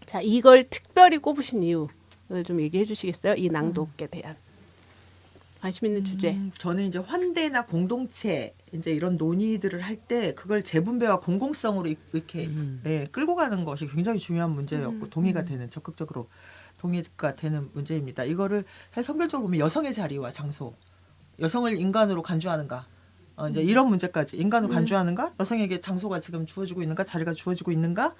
자, 이걸 특별히 꼽으신 이유를 좀 얘기해 주시겠어요? 이 낭독에 대한 관심 있는 주제. 저는 이제 환대나 공동체 이제 이런 논의들을 할 때 그걸 재분배와 공공성으로 이렇게 끌고 가는 것이 굉장히 중요한 문제였고 동의가 되는 적극적으로 동의가 되는 문제입니다. 이거를 사실 성별적으로 보면 여성의 자리와 장소, 여성을 인간으로 간주하는가, 이제 이런 문제까지 인간으로 간주하는가, 여성에게 장소가 지금 주어지고 있는가, 자리가 주어지고 있는가,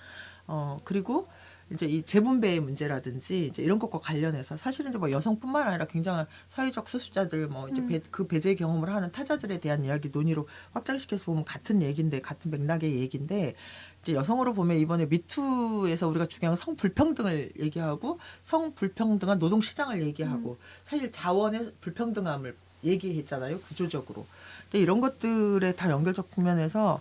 그리고 이제 이 재분배의 문제라든지 이제 이런 것과 관련해서 사실은 이제 뭐 여성뿐만 아니라 굉장한 사회적 소수자들 뭐 이제 그 배제 경험을 하는 타자들에 대한 이야기 논의로 확장시켜서 보면 같은 얘기인데 같은 맥락의 얘기인데 이제 여성으로 보면 이번에 미투에서 우리가 중요한 성불평등을 얘기하고 성불평등한 노동시장을 얘기하고 사실 자원의 불평등함을 얘기했잖아요. 구조적으로. 근데 이런 것들의 다 연결적 측면에서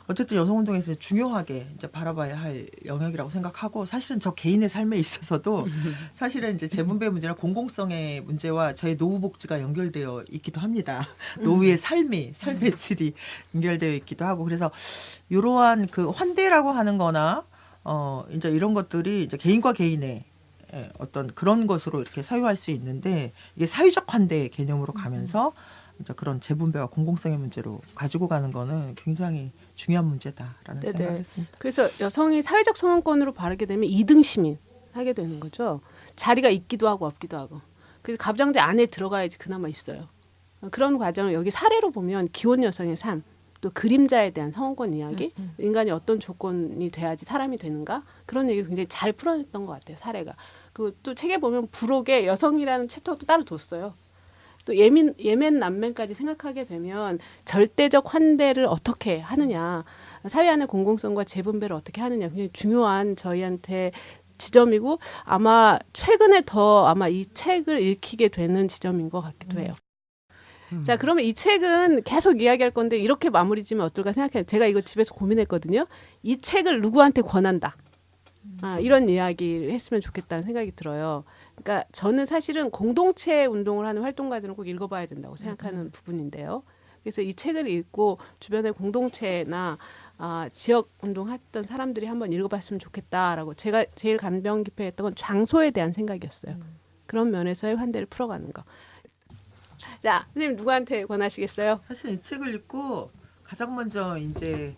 어쨌든 여성운동에서 중요하게 이제 바라봐야 할 영역이라고 생각하고 사실은 저 개인의 삶에 있어서도 사실은 이제 재분배 문제나 공공성의 문제와 저의 노후복지가 연결되어 있기도 합니다. 노후의 삶의 질이 연결되어 있기도 하고 그래서 이러한 그 환대라고 하는 거나 이제 이런 것들이 이제 개인과 개인의 어떤 그런 것으로 이렇게 사유할 수 있는데 이게 사회적 환대 개념으로 가면서 이제 그런 재분배와 공공성의 문제로 가지고 가는 거는 굉장히 중요한 문제다라는 네네. 생각했습니다. 그래서 여성이 사회적 성원권으로 바르게 되면 2등 시민 하게 되는 거죠. 자리가 있기도 하고 없기도 하고. 그래서 가부장제 안에 들어가야지 그나마 있어요. 그런 과정을 여기 사례로 보면 기혼 여성의 삶, 또 그림자에 대한 성원권 이야기, 인간이 어떤 조건이 돼야지 사람이 되는가 그런 얘기 굉장히 잘 풀어냈던 것 같아요. 사례가. 그리고 또 책에 보면 부록에 여성이라는 챕터가 또 따로 뒀어요. 또 예멘 난민까지 생각하게 되면 절대적 환대를 어떻게 하느냐, 사회 안의 공공성과 재분배를 어떻게 하느냐 굉장히 중요한 저희한테 지점이고 아마 최근에 더 아마 이 책을 읽히게 되는 지점인 것 같기도 해요. 자, 그러면 이 책은 계속 이야기할 건데 이렇게 마무리 지면 어떨까 생각해요. 제가 이거 집에서 고민했거든요. 이 책을 누구한테 권한다. 이런 이야기를 했으면 좋겠다는 생각이 들어요. 그러니까 저는 사실은 공동체 운동을 하는 활동가들은 꼭 읽어봐야 된다고 생각하는 부분인데요. 그래서 이 책을 읽고 주변의 공동체나 지역 운동했던 사람들이 한번 읽어봤으면 좋겠다라고 제가 제일 감명 깊게 했던 건 장소에 대한 생각이었어요. 그런 면에서의 환대를 풀어가는 거. 자, 선생님 누구한테 권하시겠어요? 사실 이 책을 읽고 가장 먼저 이제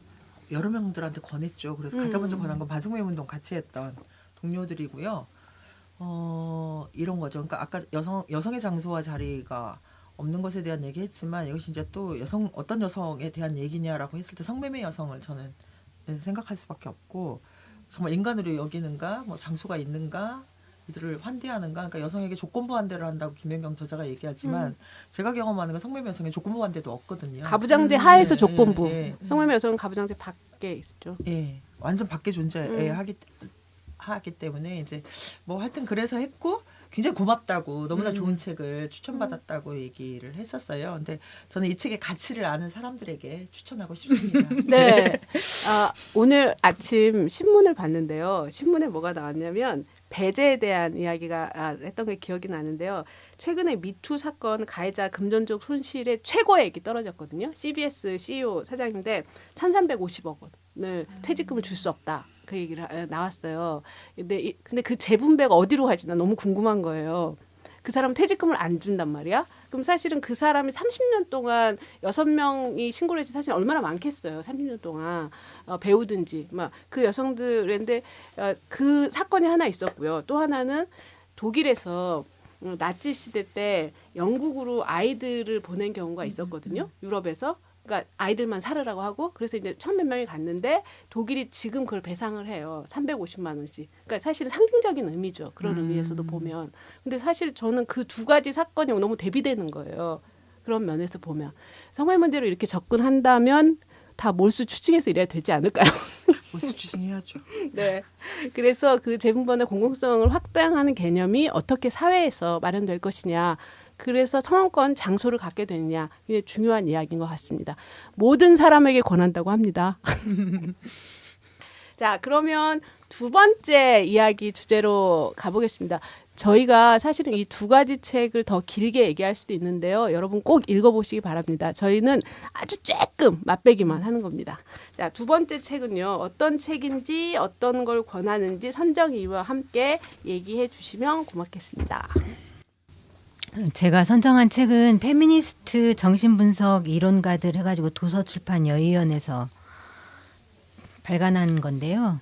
여러 명들한테 권했죠. 그래서 가장 먼저 권한 건 반성매매 운동 같이 했던 동료들이고요. 이런 거죠. 그러니까 아까 여성의 장소와 자리가 없는 것에 대한 얘기했지만 이것이 이제 또 어떤 여성에 대한 얘기냐라고 했을 때 성매매 여성을 저는 생각할 수밖에 없고 정말 인간으로 여기는가, 뭐 장소가 있는가, 이들을 환대하는가. 그러니까 여성에게 조건부 환대를 한다고 김연경 저자가 얘기하지만 제가 경험하는 건 성매매 여성에 조건부 환대도 없거든요. 가부장제 하에서 네, 조건부. 네. 성매매 여성은 가부장제 밖에 있죠. 예, 완전 밖에 존재하기 때문에 이제 뭐 하여튼 그래서 했고 굉장히 고맙다고 너무나 좋은 책을 추천받았다고 얘기를 했었어요. 근데 저는 이 책의 가치를 아는 사람들에게 추천하고 싶습니다. 네. 오늘 아침 신문을 봤는데요. 신문에 뭐가 나왔냐면 배제에 대한 이야기가 했던 게 기억이 나는데요. 최근에 미투 사건 가해자 금전적 손실의 최고액이 떨어졌거든요. CBS CEO 사장인데 1,350억 원을 퇴직금을 줄 수 없다. 그 얘기를 나왔어요. 근데 그 재분배가 어디로 갈지 나 너무 궁금한 거예요. 그 사람은 퇴직금을 안 준단 말이야. 그럼 사실은 그 사람이 30년 동안 6명이 신고를 했지 사실 얼마나 많겠어요. 30년 동안 배우든지 막 그 여성들인데 그 사건이 하나 있었고요. 또 하나는 독일에서 나치 시대 때 영국으로 아이들을 보낸 경우가 있었거든요. 유럽에서. 그러니까 아이들만 살으라고 하고 그래서 이제 1,000몇 명이 갔는데 독일이 지금 그걸 배상을 해요. 350만 원씩. 그러니까 사실은 상징적인 의미죠. 그런 의미에서도 보면. 근데 사실 저는 그 두 가지 사건이 너무 대비되는 거예요. 그런 면에서 보면. 성별 문제로 이렇게 접근한다면 다 몰수 추징해서 이래야 되지 않을까요? 몰수 추징해야죠. 네. 그래서 그 재분배의 공공성을 확장하는 개념이 어떻게 사회에서 마련될 것이냐. 그래서 청원권 장소를 갖게 되느냐. 이게 중요한 이야기인 것 같습니다. 모든 사람에게 권한다고 합니다. 자, 그러면 두 번째 이야기 주제로 가보겠습니다. 저희가 사실은 이 두 가지 책을 더 길게 얘기할 수도 있는데요. 여러분 꼭 읽어보시기 바랍니다. 저희는 아주 쬐끔 맛배기만 하는 겁니다. 자, 두 번째 책은요. 어떤 책인지 어떤 걸 권하는지 선정 이유와 함께 얘기해 주시면 고맙겠습니다. 제가 선정한 책은 페미니스트 정신분석 이론가들 해가지고 도서출판 여의연에서 발간한 건데요.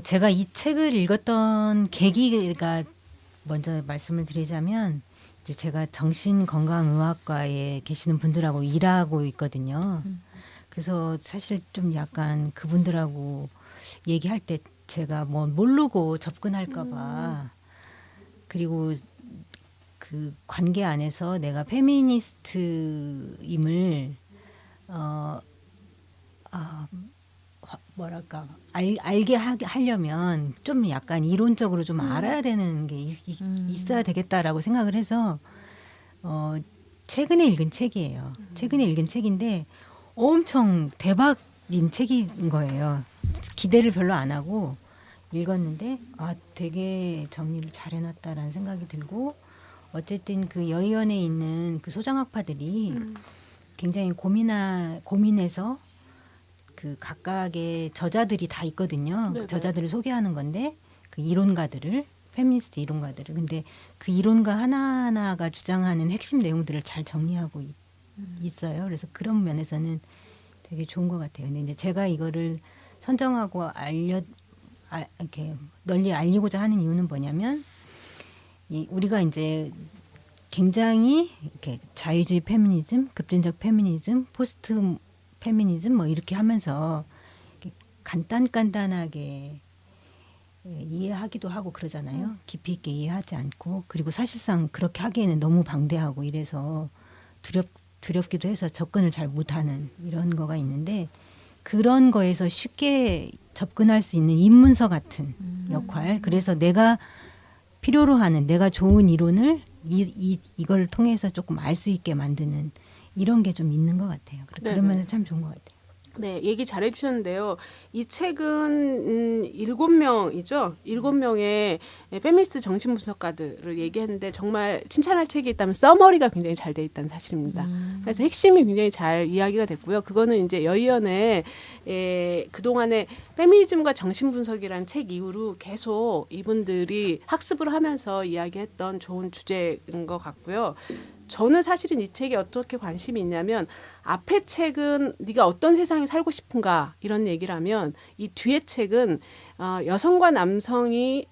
제가 이 책을 읽었던 계기가 먼저 말씀을 드리자면 이제 제가 정신건강의학과에 계시는 분들하고 일하고 있거든요. 그래서 사실 좀 약간 그분들하고 얘기할 때 제가 뭐 모르고 접근할까봐 그리고 그 관계 안에서 내가 페미니스트임을 뭐랄까 알게 하려면 좀 약간 이론적으로 좀 알아야 되는 게 있어야 되겠다라고 생각을 해서 최근에 읽은 책이에요. 최근에 읽은 책인데 엄청 대박인 책인 거예요. 기대를 별로 안 하고 읽었는데 되게 정리를 잘 해놨다라는 생각이 들고 어쨌든 그 여의연에 있는 그 소장학파들이 굉장히 고민해서 그 각각의 저자들이 다 있거든요. 그 저자들을 소개하는 건데 그 이론가들을 페미니스트 이론가들을 근데 그 이론가 하나하나가 주장하는 핵심 내용들을 잘 정리하고 있어요. 그래서 그런 면에서는 되게 좋은 것 같아요. 근데 이제 제가 이거를 선정하고 이렇게 널리 알리고자 하는 이유는 뭐냐면 우리가 이제 굉장히 이렇게 자유주의 페미니즘, 급진적 페미니즘, 포스트 페미니즘 뭐 이렇게 하면서 이렇게 간단하게 이해하기도 하고 그러잖아요. 깊이 있게 이해하지 않고 그리고 사실상 그렇게 하기에는 너무 방대하고 이래서 두렵기도 해서 접근을 잘 못하는 이런 거가 있는데 그런 거에서 쉽게 접근할 수 있는 입문서 같은 역할. 그래서 내가 필요로 하는 내가 좋은 이론을 이걸 통해서 조금 알 수 있게 만드는 이런 게 좀 있는 것 같아요. 그러면 참 좋은 것 같아요. 네, 얘기 잘 해주셨는데요. 이 책은 7명이죠. 7명의 페미니스트 정신분석가들을 얘기했는데 정말 칭찬할 책이 있다면 서머리가 굉장히 잘 돼 있다는 사실입니다. 그래서 핵심이 굉장히 잘 이야기가 됐고요. 그거는 이제 여의연의 그동안에 페미니즘과 정신분석이라는 책 이후로 계속 이분들이 학습을 하면서 이야기했던 좋은 주제인 것 같고요. 저는 사실은 이 책에 어떻게 관심이 있냐면 앞의 책은 네가 어떤 세상에 살고 싶은가 이런 얘기를 하면 이 뒤의 책은 여성과 남성이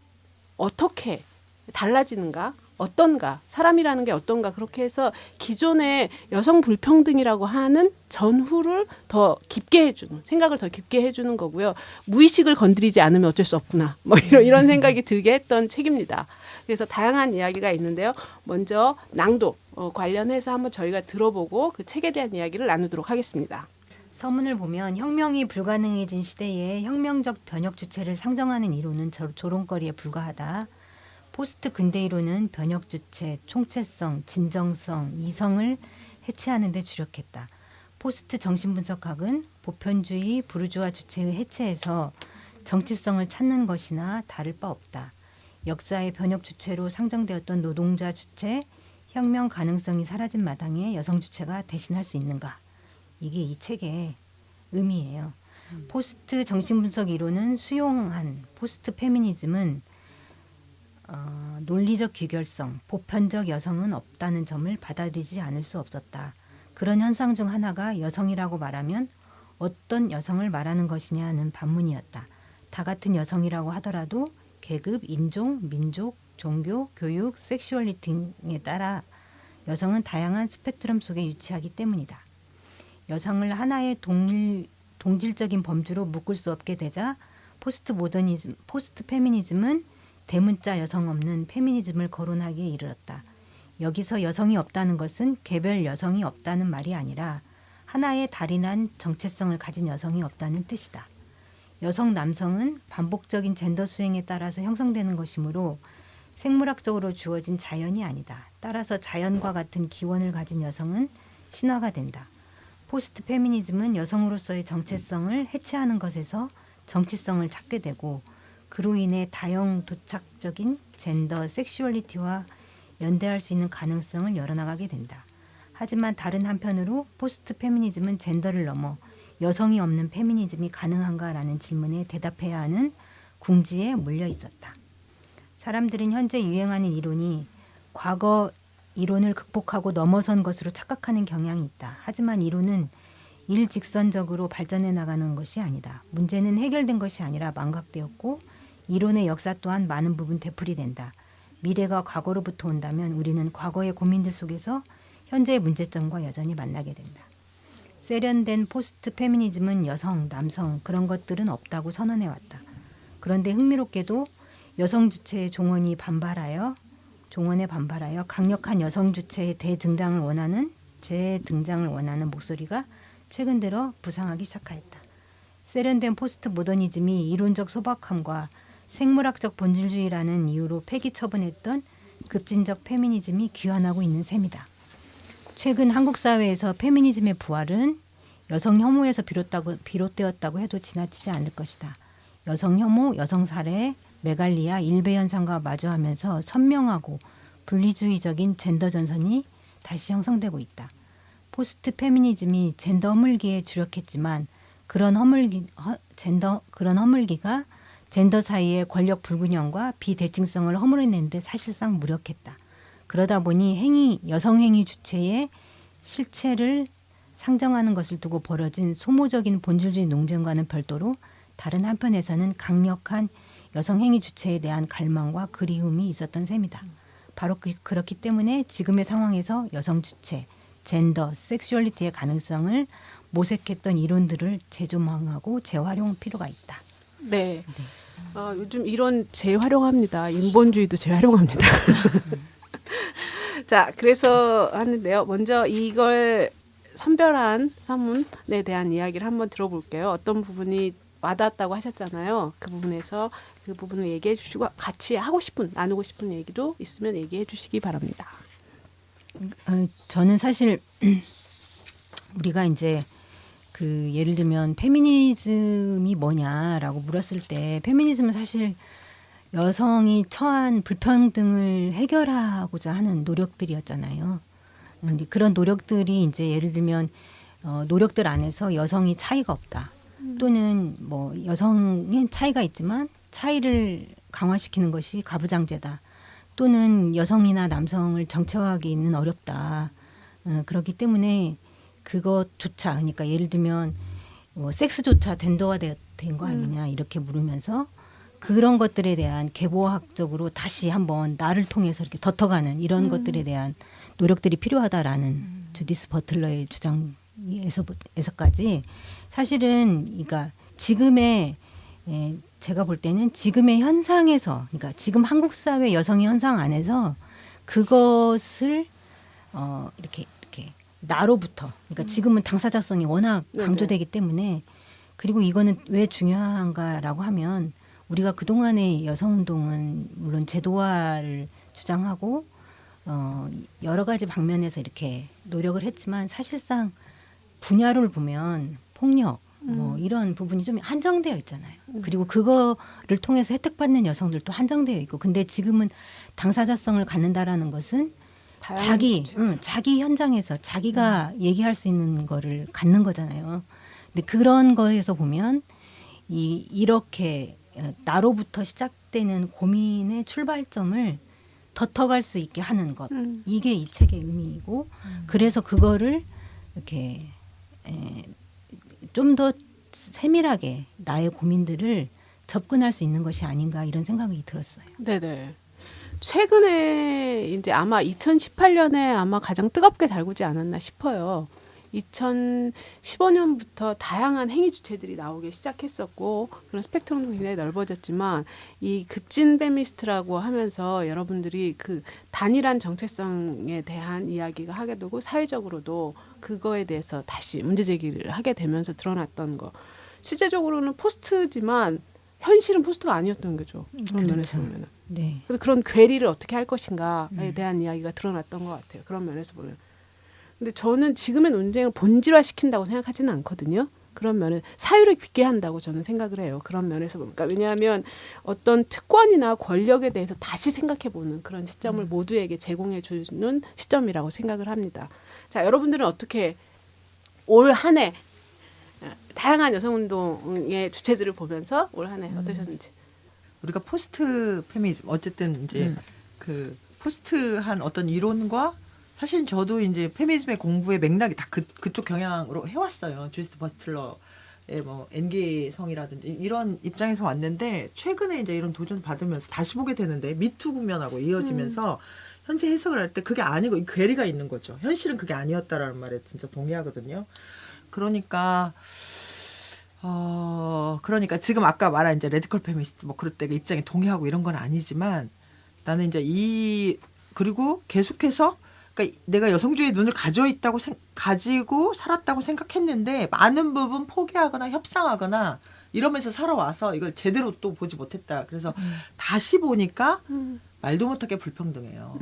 어떻게 달라지는가 어떤가 사람이라는 게 어떤가 그렇게 해서 기존의 여성 불평등이라고 하는 전후를 더 깊게 해주는 생각을 더 깊게 해주는 거고요. 무의식을 건드리지 않으면 어쩔 수 없구나 뭐 이런 생각이 들게 했던 책입니다. 그래서 다양한 이야기가 있는데요. 먼저 낭독 관련해서 한번 저희가 들어보고 그 책에 대한 이야기를 나누도록 하겠습니다. 서문을 보면 혁명이 불가능해진 시대에 혁명적 변혁 주체를 상정하는 이론은 조롱거리에 불과하다. 포스트 근대 이론은 변혁 주체, 총체성, 진정성, 이성을 해체하는 데 주력했다. 포스트 정신분석학은 보편주의 부르주아 주체의 해체에서 정치성을 찾는 것이나 다를 바 없다. 역사의 변혁 주체로 상정되었던 노동자 주체, 혁명 가능성이 사라진 마당에 여성 주체가 대신할 수 있는가? 이게 이 책의 의미예요. 포스트 정신분석 이론은 수용한 포스트 페미니즘은 논리적 귀결성, 보편적 여성은 없다는 점을 받아들이지 않을 수 없었다. 그런 현상 중 하나가 여성이라고 말하면 어떤 여성을 말하는 것이냐는 반문이었다. 다 같은 여성이라고 하더라도 계급, 인종, 민족, 종교, 교육, 섹슈얼리티에 따라 여성은 다양한 스펙트럼 속에 유치하기 때문이다. 여성을 하나의 동질적인 범주로 묶을 수 없게 되자 포스트 페미니즘은 대문자 여성 없는 페미니즘을 거론하기에 이르렀다. 여기서 여성이 없다는 것은 개별 여성이 없다는 말이 아니라 하나의 다리난 정체성을 가진 여성이 없다는 뜻이다. 여성, 남성은 반복적인 젠더 수행에 따라서 형성되는 것이므로 생물학적으로 주어진 자연이 아니다. 따라서 자연과 같은 기원을 가진 여성은 신화가 된다. 포스트 페미니즘은 여성으로서의 정체성을 해체하는 것에서 정치성을 찾게 되고 그로 인해 다형 도착적인 젠더 섹슈얼리티와 연대할 수 있는 가능성을 열어나가게 된다. 하지만 다른 한편으로 포스트 페미니즘은 젠더를 넘어 여성이 없는 페미니즘이 가능한가라는 질문에 대답해야 하는 궁지에 몰려 있었다. 사람들은 현재 유행하는 이론이 과거 이론을 극복하고 넘어선 것으로 착각하는 경향이 있다. 하지만 이론은 일직선적으로 발전해 나가는 것이 아니다. 문제는 해결된 것이 아니라 망각되었고 이론의 역사 또한 많은 부분 되풀이된다. 미래가 과거로부터 온다면 우리는 과거의 고민들 속에서 현재의 문제점과 여전히 만나게 된다. 세련된 포스트 페미니즘은 여성, 남성 그런 것들은 없다고 선언해왔다. 그런데 흥미롭게도 여성 주체의 종언에 반발하여 강력한 여성 주체의 재등장을 원하는 목소리가 최근 들어 부상하기 시작하였다. 세련된 포스트 모더니즘이 이론적 소박함과 생물학적 본질주의라는 이유로 폐기 처분했던 급진적 페미니즘이 귀환하고 있는 셈이다. 최근 한국 사회에서 페미니즘의 부활은 여성 혐오에서 비롯되었다고 해도 지나치지 않을 것이다. 여성 혐오, 여성 살해, 메갈리아, 일배 현상과 마주하면서 선명하고 분리주의적인 젠더 전선이 다시 형성되고 있다. 포스트 페미니즘이 젠더 허물기에 주력했지만 그런 허물기가 젠더 사이의 권력 불균형과 비대칭성을 허물어내는 데 사실상 무력했다. 그러다 보니 여성 행위 주체의 실체를 상정하는 것을 두고 벌어진 소모적인 본질주의 논쟁과는 별도로 다른 한편에서는 강력한 여성 행위 주체에 대한 갈망과 그리움이 있었던 셈이다. 바로 그렇기 때문에 지금의 상황에서 여성 주체, 젠더, 섹슈얼리티의 가능성을 모색했던 이론들을 재조명하고 재활용 필요가 있다. 네. 요즘 이론 재활용합니다. 인본주의도 재활용합니다. 자, 그래서 하는데요. 먼저 이걸 선별한 서문에 대한 이야기를 한번 들어볼게요. 어떤 부분이 와닿았다고 하셨잖아요. 그 부분에서 그 부분을 얘기해 주시고 같이 나누고 싶은 얘기도 있으면 얘기해 주시기 바랍니다. 저는 사실 우리가 이제 그 예를 들면 페미니즘이 뭐냐라고 물었을 때 페미니즘은 사실 여성이 처한 불평등을 해결하고자 하는 노력들이었잖아요. 근데 그런 노력들이 이제 예를 들면 노력들 안에서 여성이 차이가 없다. 또는 뭐 여성의 차이가 있지만 차이를 강화시키는 것이 가부장제다. 또는 여성이나 남성을 정체화하기는 어렵다. 그렇기 때문에 그것조차 그러니까 예를 들면 뭐 섹스조차 젠더화 된 거 아니냐 이렇게 물으면서 그런 것들에 대한 계보학적으로 다시 한번 나를 통해서 이렇게 덮어가는 이런 것들에 대한 노력들이 필요하다라는 주디스 버틀러의 주장에서까지 사실은 그러니까 지금의 제가 볼 때는 지금의 현상에서 그러니까 지금 한국 사회 여성의 현상 안에서 그것을 이렇게 나로부터 그러니까 지금은 당사자성이 워낙 강조되기 때문에 그리고 이거는 왜 중요한가라고 하면 우리가 그동안의 여성운동은 물론 제도화를 주장하고 여러 가지 방면에서 이렇게 노력을 했지만 사실상 분야를 보면 폭력 뭐 이런 부분이 좀 한정되어 있잖아요. 그리고 그거를 통해서 혜택받는 여성들도 한정되어 있고 근데 지금은 당사자성을 갖는다라는 것은 자기 현장에서 자기가 얘기할 수 있는 거를 갖는 거잖아요. 근데 그런 거에서 보면 이렇게 나로부터 시작되는 고민의 출발점을 덧터갈 수 있게 하는 것 이게 이 책의 의미이고 그래서 그거를 이렇게 좀 더 세밀하게 나의 고민들을 접근할 수 있는 것이 아닌가 이런 생각이 들었어요. 네네. 최근에 이제 아마 2018년에 아마 가장 뜨겁게 달구지 않았나 싶어요. 2015년부터 다양한 행위 주체들이 나오기 시작했었고 그런 스펙트럼도 굉장히 넓어졌지만 이 급진 페미니스트라고 하면서 여러분들이 그 단일한 정체성에 대한 이야기가 하게 되고 사회적으로도 그거에 대해서 다시 문제 제기를 하게 되면서 드러났던 거. 실제적으로는 포스트지만 현실은 포스트가 아니었던 거죠. 그런 면에서 보면은. 네. 그래서 그런 괴리를 어떻게 할 것인가에 대한 이야기가 드러났던 것 같아요. 그런 면에서 보면. 근데 저는 지금의 논쟁을 본질화시킨다고 생각하지는 않거든요. 그런 면에 사유를 빚게 한다고 저는 생각을 해요. 그런 면에서 보니까 왜냐하면 어떤 특권이나 권력에 대해서 다시 생각해보는 그런 시점을 모두에게 제공해주는 시점이라고 생각을 합니다. 자, 여러분들은 어떻게 올 한 해 다양한 여성운동의 주체들을 보면서 올 한 해 어떠셨는지? 우리가 포스트 페미니즘 어쨌든 이제 그 포스트한 어떤 이론과 사실 저도 이제 페미니즘의 공부의 맥락이 다 그쪽 경향으로 해왔어요. 주디스 버틀러의 뭐 N개성이라든지 이런 입장에서 왔는데 최근에 이제 이런 도전 받으면서 다시 보게 되는데 미투 국면하고 이어지면서 현재 해석을 할 때 그게 아니고 이 괴리가 있는 거죠. 현실은 그게 아니었다라는 말에 진짜 동의하거든요. 그러니까 지금 아까 말한 이제 레디컬 페미니스트 뭐 그럴 때 그 입장에 동의하고 이런 건 아니지만 나는 이제 그리고 계속해서 그러니까 내가 여성주의 눈을 가지고 살았다고 생각했는데 많은 부분 포기하거나 협상하거나 이러면서 살아와서 이걸 제대로 또 보지 못했다. 그래서 다시 보니까 말도 못하게 불평등해요.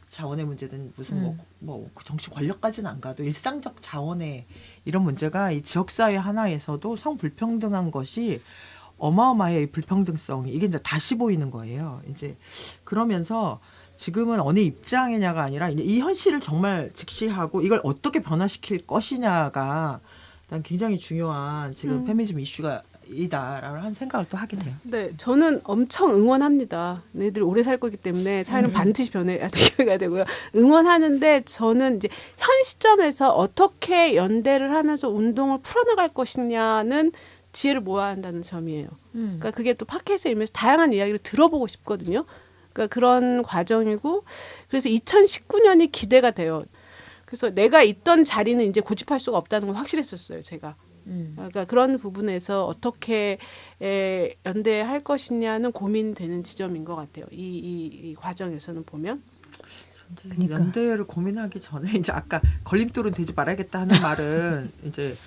자원의 문제든 무슨 뭐 정치 권력까지는 안 가도 일상적 자원의 이런 문제가 이 지역사회 하나에서도 성불평등한 것이 어마어마해요. 이 불평등성이. 이게 이제 다시 보이는 거예요. 이제 그러면서 지금은 어느 입장이냐가 아니라 이제 이 현실을 정말 직시하고 이걸 어떻게 변화시킬 것이냐가 난 굉장히 중요한 지금 페미니즘 이슈가 이다라고 한 생각을 또 하게 돼요. 네, 저는 엄청 응원합니다. 너희들 오래 살 거기 때문에 사회는 반드시 변해야 되고요. 응원하는데 저는 이제 현 시점에서 어떻게 연대를 하면서 운동을 풀어나갈 것이냐는 지혜를 모아야 한다는 점이에요. 그러니까 그게 또 팟캐스트에 이면서 다양한 이야기를 들어보고 싶거든요. 그러니까 그런 과정이고 그래서 2019년이 기대가 돼요. 그래서 내가 있던 자리는 이제 고집할 수가 없다는 건 확실했었어요, 제가. 그러니까 그런 부분에서 어떻게 연대할 것이냐는 고민되는 지점인 것 같아요. 이 과정에서는 보면. 그러니까. 연대를 고민하기 전에 이제 아까 걸림돌은 되지 말아야겠다 하는 말은 이제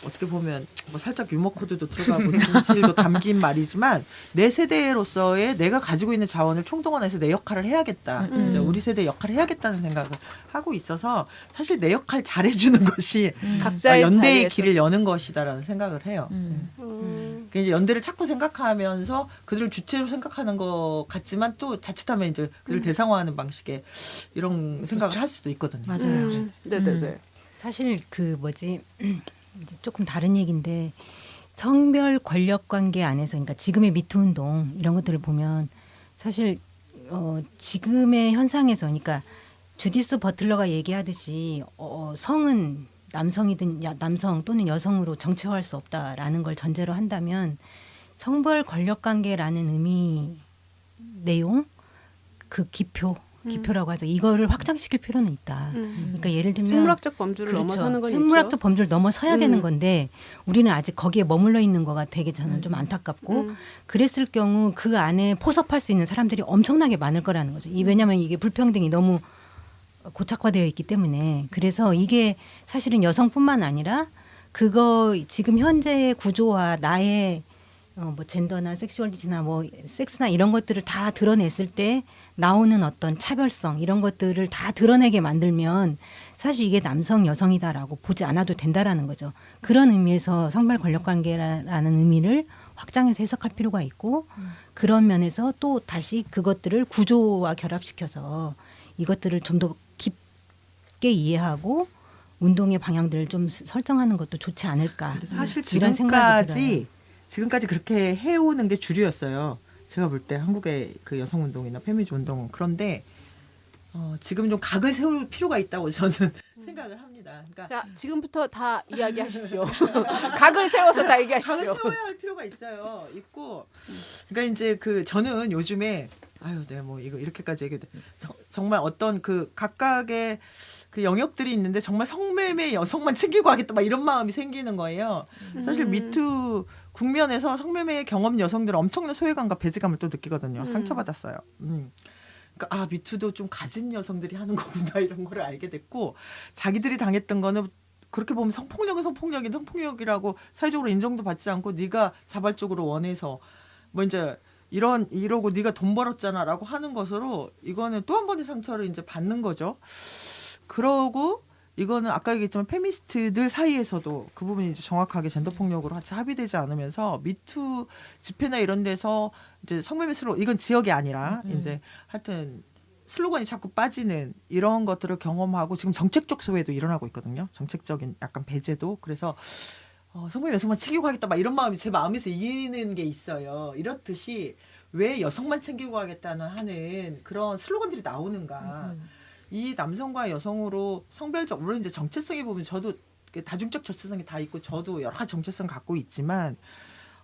어떻게 보면 뭐 살짝 유머 코드도 들어가고 진실도 담긴 말이지만 내 세대로서의 내가 가지고 있는 자원을 총동원해서 내 역할을 해야겠다. 이제 우리 세대 역할을 해야겠다는 생각을 하고 있어서 사실 내 역할 잘해주는 것이 각자의 연대의 자리에서. 길을 여는 것이다라는 생각을 해요. 그러니까 이제 연대를 자꾸 생각하면서 그들을 주체로 생각하는 것 같지만 또 자칫하면 이제 그들 대상화하는 방식의 이런 생각을 할 수도 있거든요. 맞아요. 네네네. 사실 이제 조금 다른 얘기인데 성별 권력 관계 안에서 그러니까 지금의 미투 운동 이런 것들을 보면 사실 지금의 현상에서 그러니까 주디스 버틀러가 얘기하듯이 성은 남성이든 남성 또는 여성으로 정체화할 수 없다라는 걸 전제로 한다면 성별 권력 관계라는 의미 내용 그 기표라고 하죠. 이거를 확장시킬 필요는 있다. 그러니까 예를 들면 생물학적 범주를 그렇죠. 넘어서는 건 생물학적 있죠. 범주를 넘어서야 되는 건데 우리는 아직 거기에 머물러 있는 거가 되게 저는 좀 안타깝고 그랬을 경우 그 안에 포섭할 수 있는 사람들이 엄청나게 많을 거라는 거죠. 왜냐하면 이게 불평등이 너무 고착화되어 있기 때문에 그래서 이게 사실은 여성뿐만 아니라 그거 지금 현재의 구조와 나의 뭐 젠더나 섹슈얼리티나 뭐 섹스나 이런 것들을 다 드러냈을 때 나오는 어떤 차별성 이런 것들을 다 드러내게 만들면 사실 이게 남성 여성이다라고 보지 않아도 된다라는 거죠. 그런 의미에서 성별 권력 관계라는 의미를 확장해서 해석할 필요가 있고 그런 면에서 또 다시 그것들을 구조와 결합시켜서 이것들을 좀 더 깊게 이해하고 운동의 방향들을 좀 설정하는 것도 좋지 않을까. 근데 사실 이런 생각이 들어요. 지금까지 그렇게 해오는 게 주류였어요. 제가 볼 때 한국의 그 여성 운동이나 페미니즘 운동은. 그런데 지금 좀 각을 세울 필요가 있다고 저는 생각을 합니다. 그러니까 자, 지금부터 다 이야기하십시오. 각을 세워서 다 각을 얘기하십시오. 세워야 할 필요가 있고. 그러니까 이제 그 저는 요즘에 네, 뭐 이거 이렇게까지 얘기해. 정말 어떤 그 각각의 그 영역들이 있는데 정말 성매매 여성만 챙기고 하겠다 막 이런 마음이 생기는 거예요. 사실 미투 국면에서 성매매 경험 여성들은 엄청난 소외감과 배제감을 또 느끼거든요. 상처받았어요. 그러니까 미투도 좀 가진 여성들이 하는 거구나 이런 거를 알게 됐고 자기들이 당했던 거는 그렇게 보면 성폭력은 성폭력이라고 사회적으로 인정도 받지 않고 네가 자발적으로 원해서 뭐 이제 이러고 네가 돈 벌었잖아라고 하는 것으로 이거는 또 한 번의 상처를 이제 받는 거죠. 그러고 이거는 아까 얘기했지만 페미니스트들 사이에서도 그 부분이 이제 정확하게 젠더 폭력으로 같이 합의되지 않으면서 미투 집회나 이런 데서 이제 성매매 슬로건 이건 지역이 아니라 이제 하여튼 슬로건이 자꾸 빠지는 이런 것들을 경험하고 지금 정책적 소외도 일어나고 있거든요. 정책적인 약간 배제도. 그래서 성매매 여성만 챙기고 하겠다 막 이런 마음이 제 마음에서 이기는 게 있어요. 이렇듯이 왜 여성만 챙기고 하겠다는 하는 그런 슬로건들이 나오는가. 이 남성과 여성으로 성별적 물론 이제 정체성에 보면 저도 다중적 정체성이 다 있고 저도 여러 가지 정체성 갖고 있지만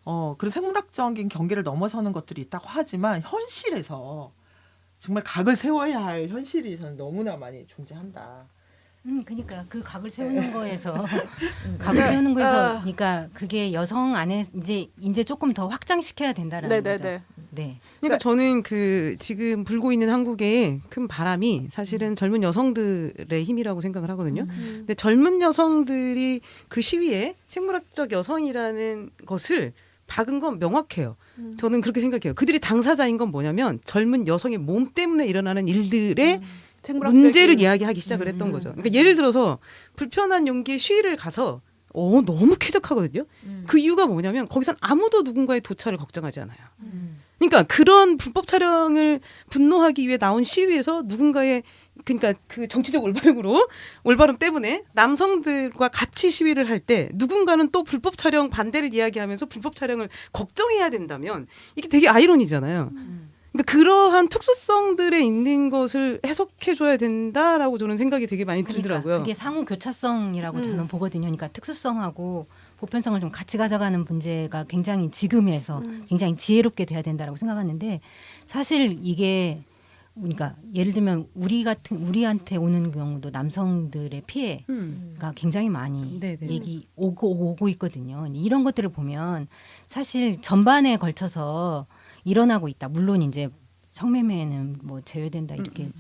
그런 생물학적인 경계를 넘어서는 것들이 있다고 하지만 현실에서 정말 각을 세워야 할 현실이 저는 너무나 많이 존재한다. 그러니까 그 각을 세우는 거에서 각을 세우는 거에서 그러니까 그게 여성 안에 이제 조금 더 확장시켜야 된다라는 거죠. 네. 그러니까 저는 그 지금 불고 있는 한국의 큰 바람이 사실은 젊은 여성들의 힘이라고 생각을 하거든요. 근데 젊은 여성들이 그 시위에 생물학적 여성이라는 것을 박은 건 명확해요. 저는 그렇게 생각해요. 그들이 당사자인 건 뭐냐면 젊은 여성의 몸 때문에 일어나는 일들의 문제를 이야기하기 시작을 했던 거죠. 그러니까 예를 들어서 불편한 용기의 시위를 가서 너무 쾌적하거든요. 그 이유가 뭐냐면 거기선 아무도 누군가의 도착을 걱정하지 않아요. 그러니까 그런 불법 촬영을 분노하기 위해 나온 시위에서 누군가의 그러니까 그 정치적 올바름 때문에 남성들과 같이 시위를 할 때 누군가는 또 불법 촬영 반대를 이야기하면서 불법 촬영을 걱정해야 된다면 이게 되게 아이러니잖아요. 그러니까 그러한 특수성들에 있는 것을 해석해줘야 된다라고 저는 생각이 되게 많이 들더라고요. 그게 상호 교차성이라고 저는 보거든요. 그러니까 특수성하고 보편성을 좀 같이 가져가는 문제가 굉장히 지금에서 굉장히 지혜롭게 돼야 된다라고 생각하는데 사실 이게 그러니까 예를 들면 우리한테 오는 경우도 남성들의 피해가 굉장히 많이 오고 있거든요. 이런 것들을 보면 사실 전반에 걸쳐서 일어나고 있다. 물론 이제 성매매는 뭐 제외된다 이렇게.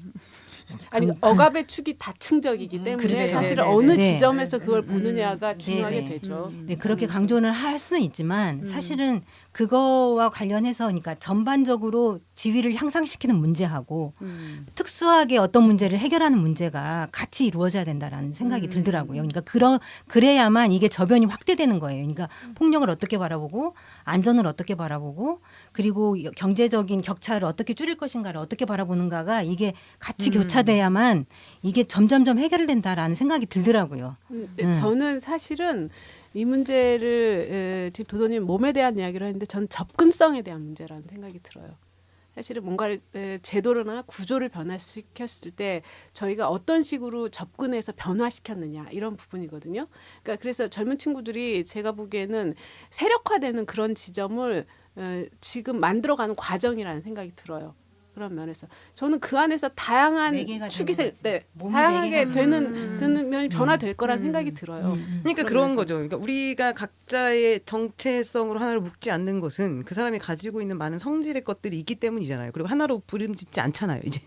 아니 억압의 축이 다층적이기 때문에 그렇죠. 사실은 어느 지점에서 그걸 보느냐가 중요하게 되죠. 네, 그렇게 강조를 할 수는 있지만 사실은 그거와 관련해서 그러니까 전반적으로 지위를 향상시키는 문제하고 특수하게 어떤 문제를 해결하는 문제가 같이 이루어져야 된다라는 생각이 들더라고요. 그러니까 그래야만 이게 저변이 확대되는 거예요. 그러니까 폭력을 어떻게 바라보고 안전을 어떻게 바라보고 그리고 경제적인 격차를 어떻게 줄일 것인가를 어떻게 바라보는가가 이게 같이 교차돼야만 이게 점점점 해결된다라는 생각이 들더라고요. 저는 사실은 이 문제를 지금 도도님 몸에 대한 이야기를 했는데 저는 접근성에 대한 문제라는 생각이 들어요. 사실은 뭔가를 제도나 구조를 변화시켰을 때 저희가 어떤 식으로 접근해서 변화시켰느냐 이런 부분이거든요. 그러니까 그래서 젊은 친구들이 제가 보기에는 세력화되는 그런 지점을 지금 만들어가는 과정이라는 생각이 들어요. 그런 면에서 저는 그 안에서 다양한 축이 다양하게 되는 면이 변화될 거라는 생각이 들어요. 그러니까 그런 거죠. 그러니까 우리가 각자의 정체성으로 하나를 묶지 않는 것은 그 사람이 가지고 있는 많은 성질의 것들이 있기 때문이잖아요. 그리고 하나로 부름짓지 않잖아요. 이제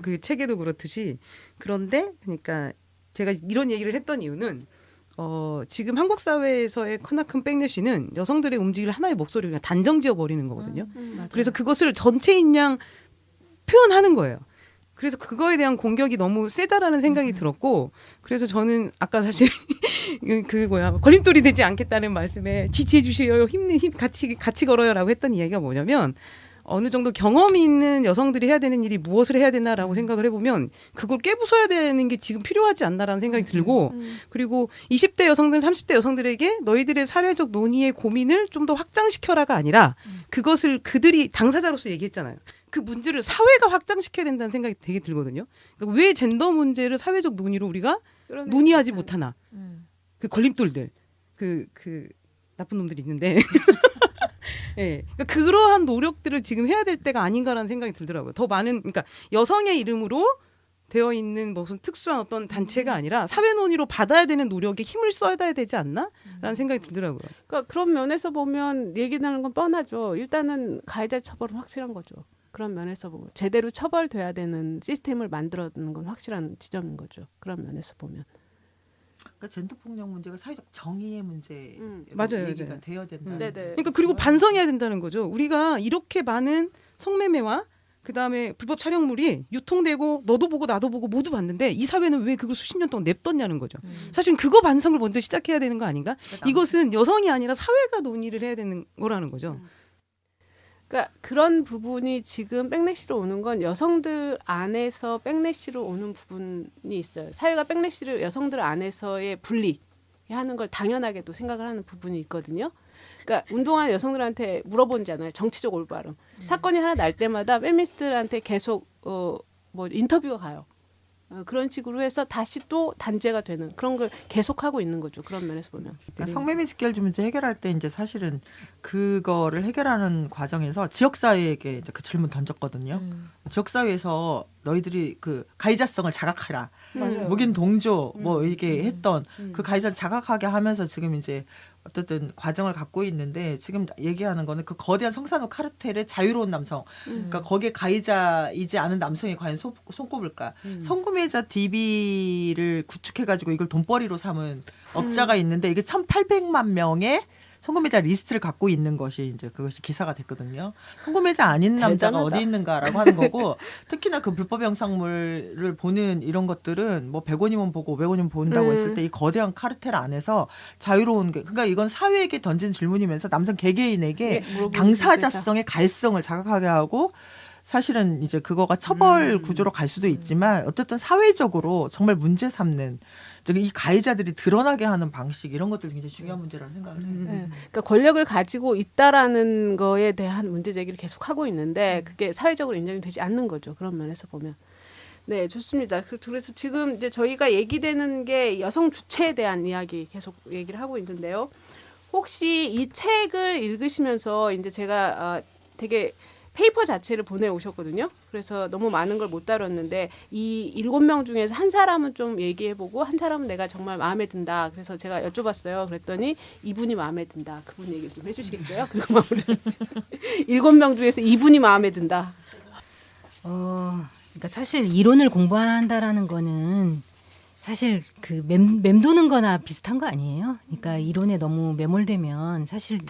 그 책에도 그렇듯이. 그런데 그러니까 제가 이런 얘기를 했던 이유는 지금 한국 사회에서의 크나큰 백래시는 여성들의 움직임을 하나의 목소리로 단정지어 버리는 거거든요. 맞아요. 그래서 그것을 전체인 양 표현하는 거예요. 그래서 그거에 대한 공격이 너무 세다라는 생각이 들었고, 그래서 저는 아까 사실 걸림돌이 되지 않겠다는 말씀에 지지해 주세요, 힘 같이 걸어요라고 했던 이야기가 뭐냐면, 어느 정도 경험이 있는 여성들이 해야 되는 일이 무엇을 해야 되나라고 생각을 해보면 그걸 깨부숴야 되는 게 지금 필요하지 않나라는 생각이 들고, 그리고 20대 여성들, 30대 여성들에게 너희들의 사회적 논의의 고민을 좀 더 확장시켜라가 아니라 그것을 그들이 당사자로서 얘기했잖아요. 그 문제를 사회가 확장시켜야 된다는 생각이 되게 들거든요. 그러니까 왜 젠더 문제를 사회적 논의로 우리가 논의하지 못하나. 그 걸림돌들, 그 나쁜 놈들이 있는데 예, 그러니까 그러한 노력들을 지금 해야 될 때가 아닌가라는 생각이 들더라고요. 더 많은, 그러니까 여성의 이름으로 되어 있는 무슨 특수한 어떤 단체가 아니라 사회 논의로 받아야 되는 노력에 힘을 써야 되지 않나라는 생각이 들더라고요. 그러니까 그런 면에서 보면 얘기하는 건 뻔하죠. 일단은 가해자 처벌은 확실한 거죠. 그런 면에서 보면 제대로 처벌돼야 되는 시스템을 만들어내는 건 확실한 지점인 거죠. 그런 면에서 보면. 그러니까 젠더 폭력 문제가 사회적 정의의 문제 맞아요, 얘기가 맞아요. 되어야 된다. 네네. 그러니까 그리고 반성해야 된다는 거죠. 우리가 이렇게 많은 성매매와 그다음에 불법 촬영물이 유통되고 너도 보고 나도 보고 모두 봤는데 이 사회는 왜 그걸 수십 년 동안 냅뒀냐는 거죠. 사실은 그거 반성을 먼저 시작해야 되는 거 아닌가? 이것은 여성이 아니라 사회가 논의를 해야 되는 거라는 거죠. 그러니까 그런 부분이 지금 백래시로 오는 건 여성들 안에서 백래시로 오는 부분이 있어요. 사회가 백래시를 여성들 안에서의 분리하는 걸 당연하게도 생각을 하는 부분이 있거든요. 그러니까 운동하는 여성들한테 물어본잖아요. 정치적 올바름. 사건이 하나 날 때마다 페미니스트들한테 계속 뭐 인터뷰가 가요. 그런 식으로 해서 다시 또 단죄가 되는 그런 걸 계속하고 있는 거죠. 그런 면에서 보면. 그러니까 성매매 직결주 문제 해결할 때 이제 사실은 그거를 해결하는 과정에서 지역사회에게 이제 그 질문 던졌거든요. 지역사회에서 너희들이 그 가해자성을 자각하라. 묵인 동조 뭐 이게 했던 그 가해자를 자각하게 하면서 지금 이제 어쨌든 과정을 갖고 있는데, 지금 얘기하는 거는 그 거대한 성산후 카르텔의 자유로운 남성, 그러니까 거기에 가해자이지 않은 남성이 과연 손꼽을까? 성구매자 DB를 구축해가지고 이걸 돈벌이로 삼은 업자가 있는데 이게 1,800만 명의 성구매자 리스트를 갖고 있는 것이 이제 그것이 기사가 됐거든요. 성구매자 아닌 남자가 대단하다. 어디 있는가라고 하는 거고, 특히나 그 불법 영상물을 보는 이런 것들은 뭐 100원이면 보고 500원이면 본다고 했을 때 이 거대한 카르텔 안에서 자유로운 게, 그러니까 이건 사회에게 던진 질문이면서 남성 개개인에게 당사자성의 가해성을 자각하게 하고, 사실은 이제 그거가 처벌 구조로 갈 수도 있지만 어쨌든 사회적으로 정말 문제 삼는 이 가해자들이 드러나게 하는 방식, 이런 것들이 굉장히 중요한 문제라는 생각을 해요. 네. 그러니까 권력을 가지고 있다라는 거에 대한 문제 제기를 계속 하고 있는데 그게 사회적으로 인정이 되지 않는 거죠. 그런 면에서 보면. 네, 좋습니다. 그래서 지금 이제 저희가 얘기되는 게 여성 주체에 대한 이야기 계속 얘기를 하고 있는데요. 혹시 이 책을 읽으시면서 이제 제가 되게 페이퍼 자체를 보내오셨거든요. 그래서 너무 많은 걸 못 다뤘는데 이 7명 중에서 한 사람은 좀 얘기해보고 한 사람은 내가 정말 마음에 든다. 그래서 제가 여쭤봤어요. 그랬더니 이분이 마음에 든다. 그분 얘기 좀 해주시겠어요? 그리고 마무리. 7명 중에서 이분이 마음에 든다. 그러니까 사실 이론을 공부한다라는 거는 사실 그 맴도는 거나 비슷한 거 아니에요? 그러니까 이론에 너무 매몰되면 사실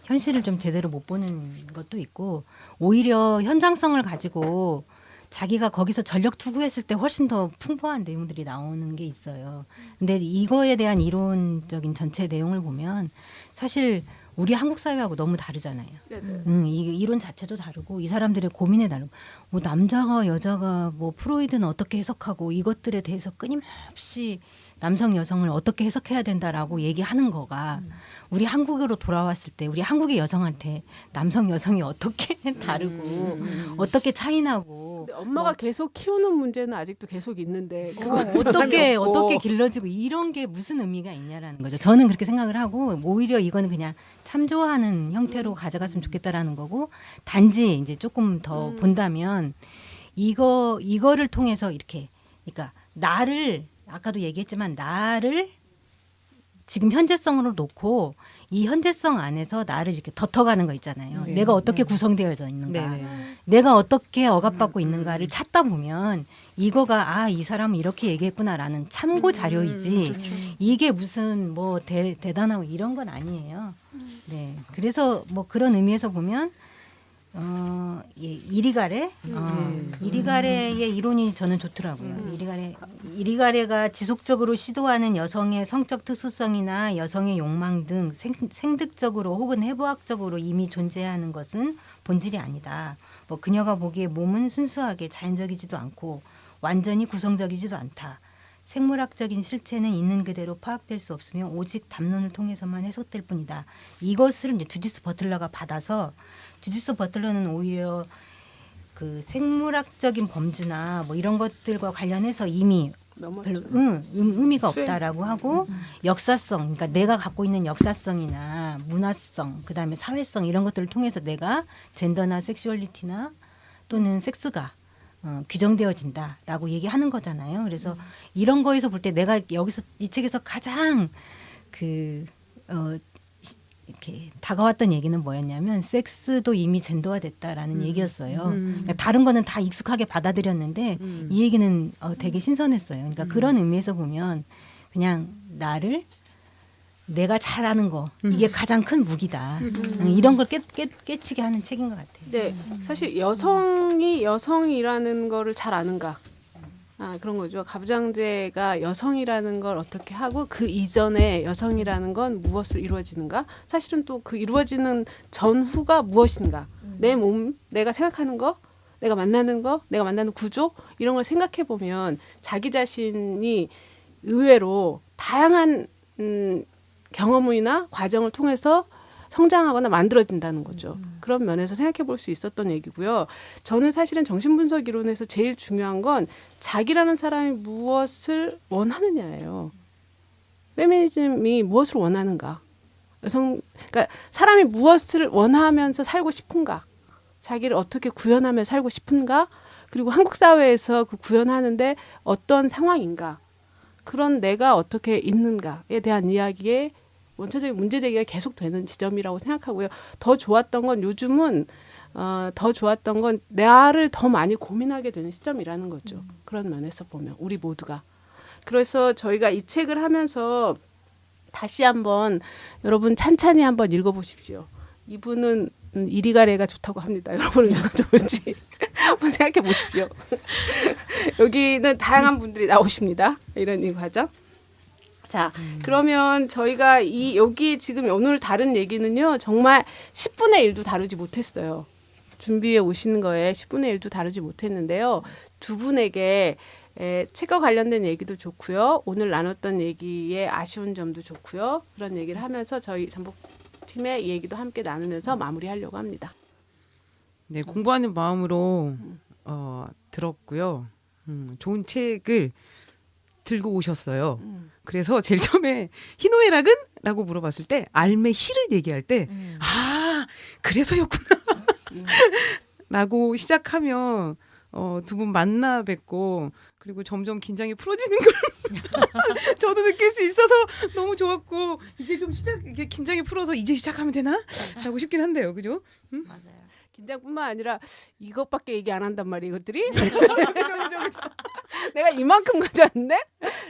현실을 좀 제대로 못 보는 것도 있고, 오히려 현장성을 가지고 자기가 거기서 전력 투구했을 때 훨씬 더 풍부한 내용들이 나오는 게 있어요. 근데 이거에 대한 이론적인 전체 내용을 보면 사실 우리 한국 사회하고 너무 다르잖아요. 이 이론 자체도 다르고 이 사람들의 고민에 다르고, 뭐 남자가 여자가 뭐 프로이드는 어떻게 해석하고 이것들에 대해서 끊임없이 남성 여성을 어떻게 해석해야 된다라고 얘기하는 거가 우리 한국으로 돌아왔을 때 우리 한국의 여성한테 남성 여성이 어떻게 다르고 어떻게 차이나고, 근데 엄마가 계속 키우는 문제는 아직도 계속 있는데 그거 어떻게 길러지고 이런 게 무슨 의미가 있냐라는 거죠. 저는 그렇게 생각을 하고, 오히려 이거는 그냥 참조하는 형태로 가져갔으면 좋겠다라는 거고, 단지 이제 조금 더 본다면 이거를 통해서 이렇게, 그러니까 나를 아까도 얘기했지만 나를 지금 현재성으로 놓고 이 현재성 안에서 나를 이렇게 덮어가는 거 있잖아요. 네. 내가 어떻게 네. 구성되어져 있는가, 네네. 내가 어떻게 억압받고 있는가를 찾다 보면 이거가 이 사람은 이렇게 얘기했구나라는 참고 자료이지 그렇죠. 이게 무슨 뭐 대단하고 이런 건 아니에요. 네, 그래서 뭐 그런 의미에서 보면 이리가레, 이리가레의 이론이 저는 좋더라고요. 이리가레가 지속적으로 시도하는 여성의 성적 특수성이나 여성의 욕망 등 생득적으로 혹은 해부학적으로 이미 존재하는 것은 본질이 아니다. 뭐 그녀가 보기에 몸은 순수하게 자연적이지도 않고 완전히 구성적이지도 않다. 생물학적인 실체는 있는 그대로 파악될 수 없으며 오직 담론을 통해서만 해석될 뿐이다. 이것을 이제 주디스 버틀러가 받아서 주디스 버틀러는 오히려 그 생물학적인 범주나 뭐 이런 것들과 관련해서 이미 별로 의미가 없다라고 하고 역사성, 그러니까 내가 갖고 있는 역사성이나 문화성, 그다음에 사회성 이런 것들을 통해서 내가 젠더나 섹슈얼리티나 또는 섹스가 규정되어진다라고 얘기하는 거잖아요. 그래서 이런 거에서 볼 때 내가 여기서 이 책에서 가장 이렇게 다가왔던 얘기는 뭐였냐면 섹스도 이미 젠더화됐다라는 얘기였어요. 그러니까 다른 거는 다 익숙하게 받아들였는데 이 얘기는 되게 신선했어요. 그러니까 그런 의미에서 보면 그냥 나를 내가 잘하는 거 이게 가장 큰 무기다. 이런 걸 깨치게 하는 책인 것 같아요. 네, 사실 여성이 여성이라는 거를 잘 아는가? 그런 거죠. 가부장제가 여성이라는 걸 어떻게 하고 그 이전에 여성이라는 건 무엇을 이루어지는가? 사실은 또 그 이루어지는 전후가 무엇인가? 내 몸, 내가 생각하는 거, 내가 만나는 거, 내가 만나는 구조 이런 걸 생각해 보면 자기 자신이 의외로 다양한 경험이나 과정을 통해서 성장하거나 만들어진다는 거죠. 그런 면에서 생각해 볼 수 있었던 얘기고요. 저는 사실은 정신분석 이론에서 제일 중요한 건 자기라는 사람이 무엇을 원하느냐예요. 페미니즘이 무엇을 원하는가? 그러니까 사람이 무엇을 원하면서 살고 싶은가? 자기를 어떻게 구현하며 살고 싶은가? 그리고 한국 사회에서 그 구현하는데 어떤 상황인가? 그런 내가 어떻게 있는가에 대한 이야기에 원초적인 문제 제기가 계속되는 지점이라고 생각하고요. 더 좋았던 건 요즘은 더 좋았던 건 나를 더 많이 고민하게 되는 시점이라는 거죠. 그런 면에서 보면 우리 모두가. 그래서 저희가 이 책을 하면서 다시 한번 여러분 찬찬히 한번 읽어보십시오. 이분은 이리가레가 좋다고 합니다. 여러분은 누가 좋은지 한번 생각해 보십시오. 여기는 다양한 분들이 나오십니다. 이런 이 과정. 자, 그러면 저희가 여기 지금 오늘 다룬 얘기는요, 정말 10분의 1도 다루지 못했어요. 준비해 오시는 거에 10분의 1도 다루지 못했는데요. 두 분에게 책과 관련된 얘기도 좋고요. 오늘 나눴던 얘기의 아쉬운 점도 좋고요. 그런 얘기를 하면서 저희 전북팀의 얘기도 함께 나누면서 마무리하려고 합니다. 네, 공부하는 마음으로 들었고요. 좋은 책을 들고 오셨어요. 그래서 제일 처음에 희노애락은? 라고 물어봤을 때 알매 희를 얘기할 때 그래서였구나 라고 시작하면 두 분 만나 뵙고 그리고 점점 긴장이 풀어지는 걸 저도 느낄 수 있어서 너무 좋았고 이제 좀 이게 긴장이 풀어서 이제 시작하면 되나? 라고 싶긴 한데요. 그죠? 맞아요. 긴장뿐만 아니라 이것밖에 얘기 안 한단 말이에요, 이것들이. 그죠. 내가 이만큼 가져왔는데?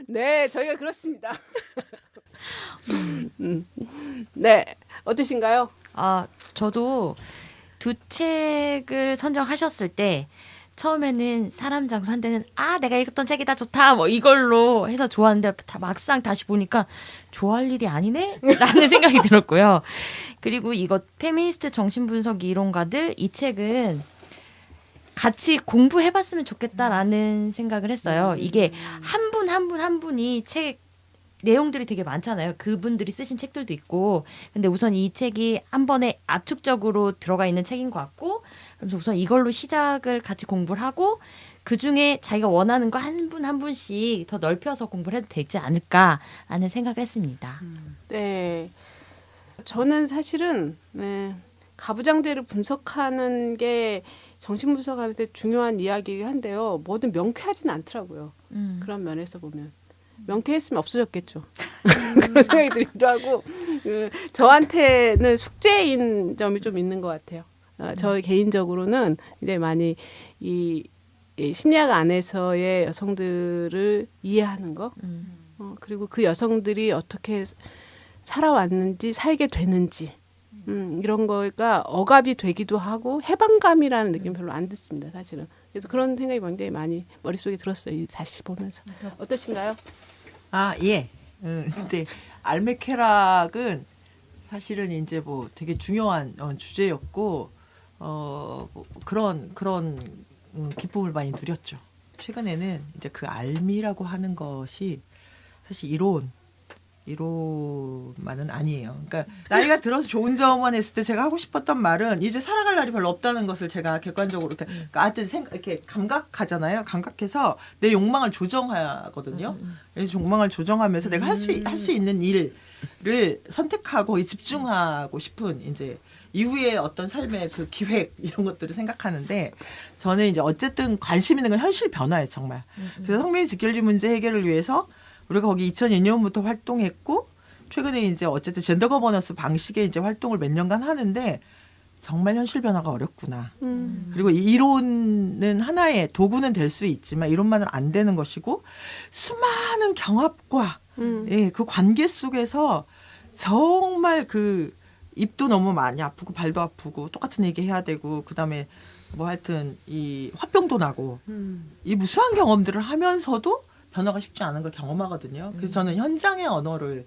네, 저희가 그렇습니다. 네, 어떠신가요? 저도 두 책을 선정하셨을 때 처음에는 사람 장수 한 대는 내가 읽었던 책이다 좋다 뭐 이걸로 해서 좋았는데 막상 다시 보니까 좋아할 일이 아니네 라는 생각이 들었고요. 그리고 이거 페미니스트 정신분석 이론가들 이 책은 같이 공부해봤으면 좋겠다라는 생각을 했어요. 이게 한 분 한 분이 책 내용들이 되게 많잖아요. 그분들이 쓰신 책들도 있고. 근데 우선 이 책이 한 번에 압축적으로 들어가 있는 책인 것 같고, 그래서 우선 이걸로 시작을 같이 공부를 하고 그중에 자기가 원하는 거 한 분 한 분씩 더 넓혀서 공부를 해도 되지 않을까라는 생각을 했습니다. 네, 저는 사실은 가부장제를 분석하는 게 정신분석하는 데 중요한 이야기를 한데요. 뭐든 명쾌하지는 않더라고요. 그런 면에서 보면. 명쾌했으면 없어졌겠죠. 그런 생각이 들기도 하고 저한테는 숙제인 점이 좀 있는 것 같아요. 저 개인적으로는 이제 많이 이 심리학 안에서의 여성들을 이해하는 거 그리고 그 여성들이 어떻게 살아왔는지 살게 되는지 이런 거가 억압이 되기도 하고 해방감이라는 느낌 별로 안 듣습니다. 사실은. 그래서 그런 생각이 굉장히 많이 머릿속에 들었어요. 다시 보면서. 어떠신가요? 아, 예. 근데 알메케락은 사실은 이제 뭐 되게 중요한 주제였고 뭐 그런 기쁨을 많이 누렸죠. 최근에는 이제 그 알미라고 하는 것이 사실 이론만은 아니에요. 그러니까 나이가 들어서 좋은 점만 했을 때 제가 하고 싶었던 말은 이제 살아갈 날이 별로 없다는 것을 제가 객관적으로 그러니까 하여튼 이렇게 감각하잖아요. 감각해서 내 욕망을 조정하거든요. 욕망을 조정하면서 내가 할 수 있는 일을 선택하고 집중하고 싶은 이제 이후에 어떤 삶의 그 기획 이런 것들을 생각하는데 저는 이제 어쨌든 관심 있는 건 현실 변화예요, 정말. 그래서 성매매 직결지 문제 해결을 위해서 우리가 거기 2002년부터 활동했고 최근에 이제 어쨌든 젠더 거버넌스 방식의 이제 활동을 몇 년간 하는데 정말 현실 변화가 어렵구나. 그리고 이론은 하나의 도구는 될 수 있지만 이론만은 안 되는 것이고 수많은 경합과 예, 그 관계 속에서 정말 그 입도 너무 많이 아프고 발도 아프고 똑같은 얘기 해야 되고 그다음에 뭐 하여튼 이 화병도 나고 이 무수한 경험들을 하면서도 변화가 쉽지 않은 걸 경험하거든요. 그래서 저는 현장의 언어를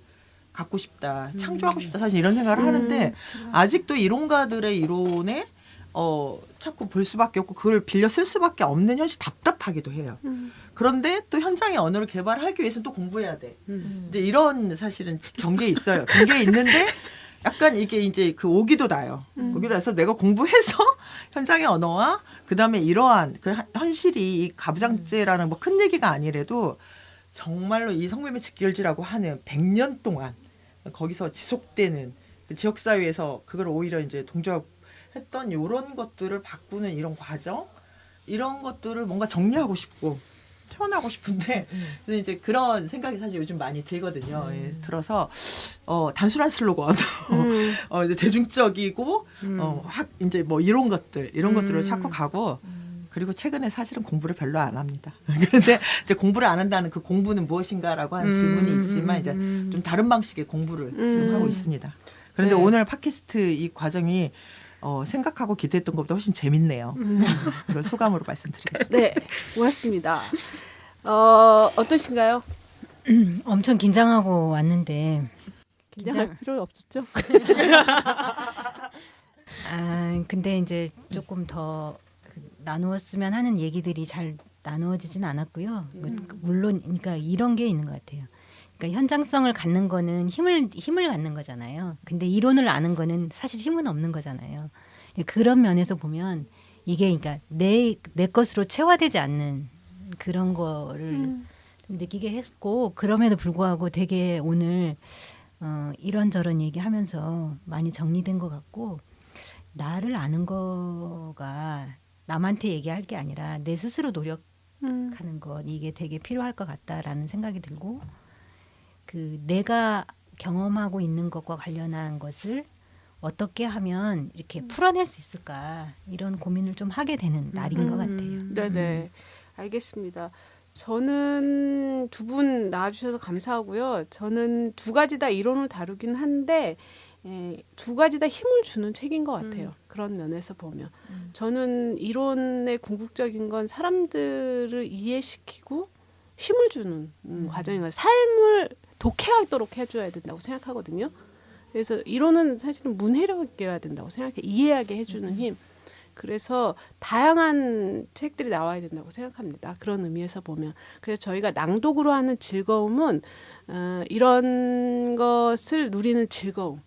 갖고 싶다, 창조하고 싶다, 사실 이런 생각을 하는데 아직도 이론가들의 이론에 자꾸 볼 수밖에 없고 그걸 빌려 쓸 수밖에 없는 현실 답답하기도 해요. 그런데 또 현장의 언어를 개발하기 위해서는 또 공부해야 돼. 이제 이런 사실은 경계에 있어요. 경계에 있는데 약간 이게 이제 그 오기도 나요. 오기도 나서 내가 공부해서 현장의 언어와 그다음에 이러한 그 현실이 이 가부장제라는 뭐 큰 얘기가 아니래도 정말로 이 성매매 직결지라고 하는 100년 동안 거기서 지속되는 그 지역사회에서 그걸 오히려 이제 동조했던 이런 것들을 바꾸는 이런 과정 이런 것들을 뭔가 정리하고 싶고 표현하고 싶은데 이제 그런 생각이 사실 요즘 많이 들거든요. 예, 들어서 단순한 슬로건, 이제 대중적이고 이제 뭐 이런 것들을 찾고 가고 그리고 최근에 사실은 공부를 별로 안 합니다. 그런데 이제 공부를 안 한다는 그 공부는 무엇인가라고 하는 질문이 있지만 이제 좀 다른 방식의 공부를 지금 하고 있습니다. 그런데 네. 오늘 팟캐스트 이 과정이 생각하고 기대했던 것보다 훨씬 재밌네요. 그런 소감으로 말씀드리겠습니다. 네, 고맙습니다. 어떠신가요? 엄청 긴장하고 왔는데 긴장할 필요 없었죠? 근데 이제 조금 더 나누었으면 하는 얘기들이 잘 나누어지진 않았고요. 물론 그러니까 이런 게 있는 것 같아요. 그러니까 현장성을 갖는 거는 힘을 갖는 거잖아요. 근데 이론을 아는 거는 사실 힘은 없는 거잖아요. 그런 면에서 보면 이게 그러니까 내 것으로 체화되지 않는 그런 거를 좀 느끼게 했고 그럼에도 불구하고 되게 오늘 이런저런 얘기하면서 많이 정리된 것 같고 나를 아는 거가 남한테 얘기할 게 아니라 내 스스로 노력하는 것 이게 되게 필요할 것 같다라는 생각이 들고 그 내가 경험하고 있는 것과 관련한 것을 어떻게 하면 이렇게 풀어낼 수 있을까 이런 고민을 좀 하게 되는 날인 것 같아요. 네네. 알겠습니다. 저는 두 분 나와주셔서 감사하고요. 저는 두 가지 다 이론을 다루긴 한데 두 가지 다 힘을 주는 책인 것 같아요. 그런 면에서 보면. 저는 이론의 궁극적인 건 사람들을 이해시키고 힘을 주는 과정인 거예요. 삶을 독해하도록 해줘야 된다고 생각하거든요. 그래서 이론은 사실은 문해력이어야 된다고 생각해요. 이해하게 해주는 힘. 그래서 다양한 책들이 나와야 된다고 생각합니다. 그런 의미에서 보면. 그래서 저희가 낭독으로 하는 즐거움은 이런 것을 누리는 즐거움.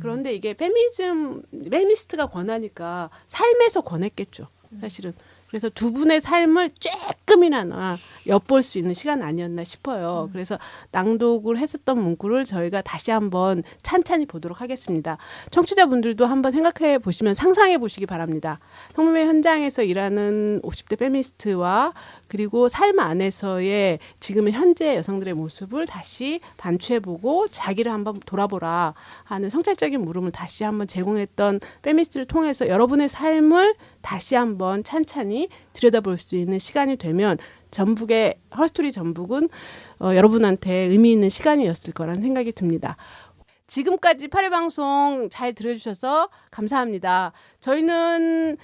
그런데 이게 페미니스트가 권하니까 삶에서 권했겠죠. 사실은. 그래서 두 분의 삶을 조금이나마 엿볼 수 있는 시간 아니었나 싶어요. 그래서 낭독을 했었던 문구를 저희가 다시 한번 찬찬히 보도록 하겠습니다. 청취자분들도 한번 생각해 보시면 상상해 보시기 바랍니다. 성매매 현장에서 일하는 50대 페미니스트와 그리고 삶 안에서의 지금의 현재 여성들의 모습을 다시 반추해보고 자기를 한번 돌아보라 하는 성찰적인 물음을 다시 한번 제공했던 페미니스트를 통해서 여러분의 삶을 다시 한번 찬찬히 들여다볼 수 있는 시간이 되면 전북의 헐스토리 전북은 여러분한테 의미 있는 시간이었을 거라는 생각이 듭니다. 지금까지 8회 방송 잘 들어주셔서 감사합니다. 저희는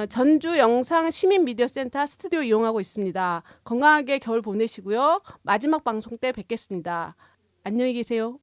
전주 영상 시민미디어센터 스튜디오 이용하고 있습니다. 건강하게 겨울 보내시고요. 마지막 방송 때 뵙겠습니다. 안녕히 계세요.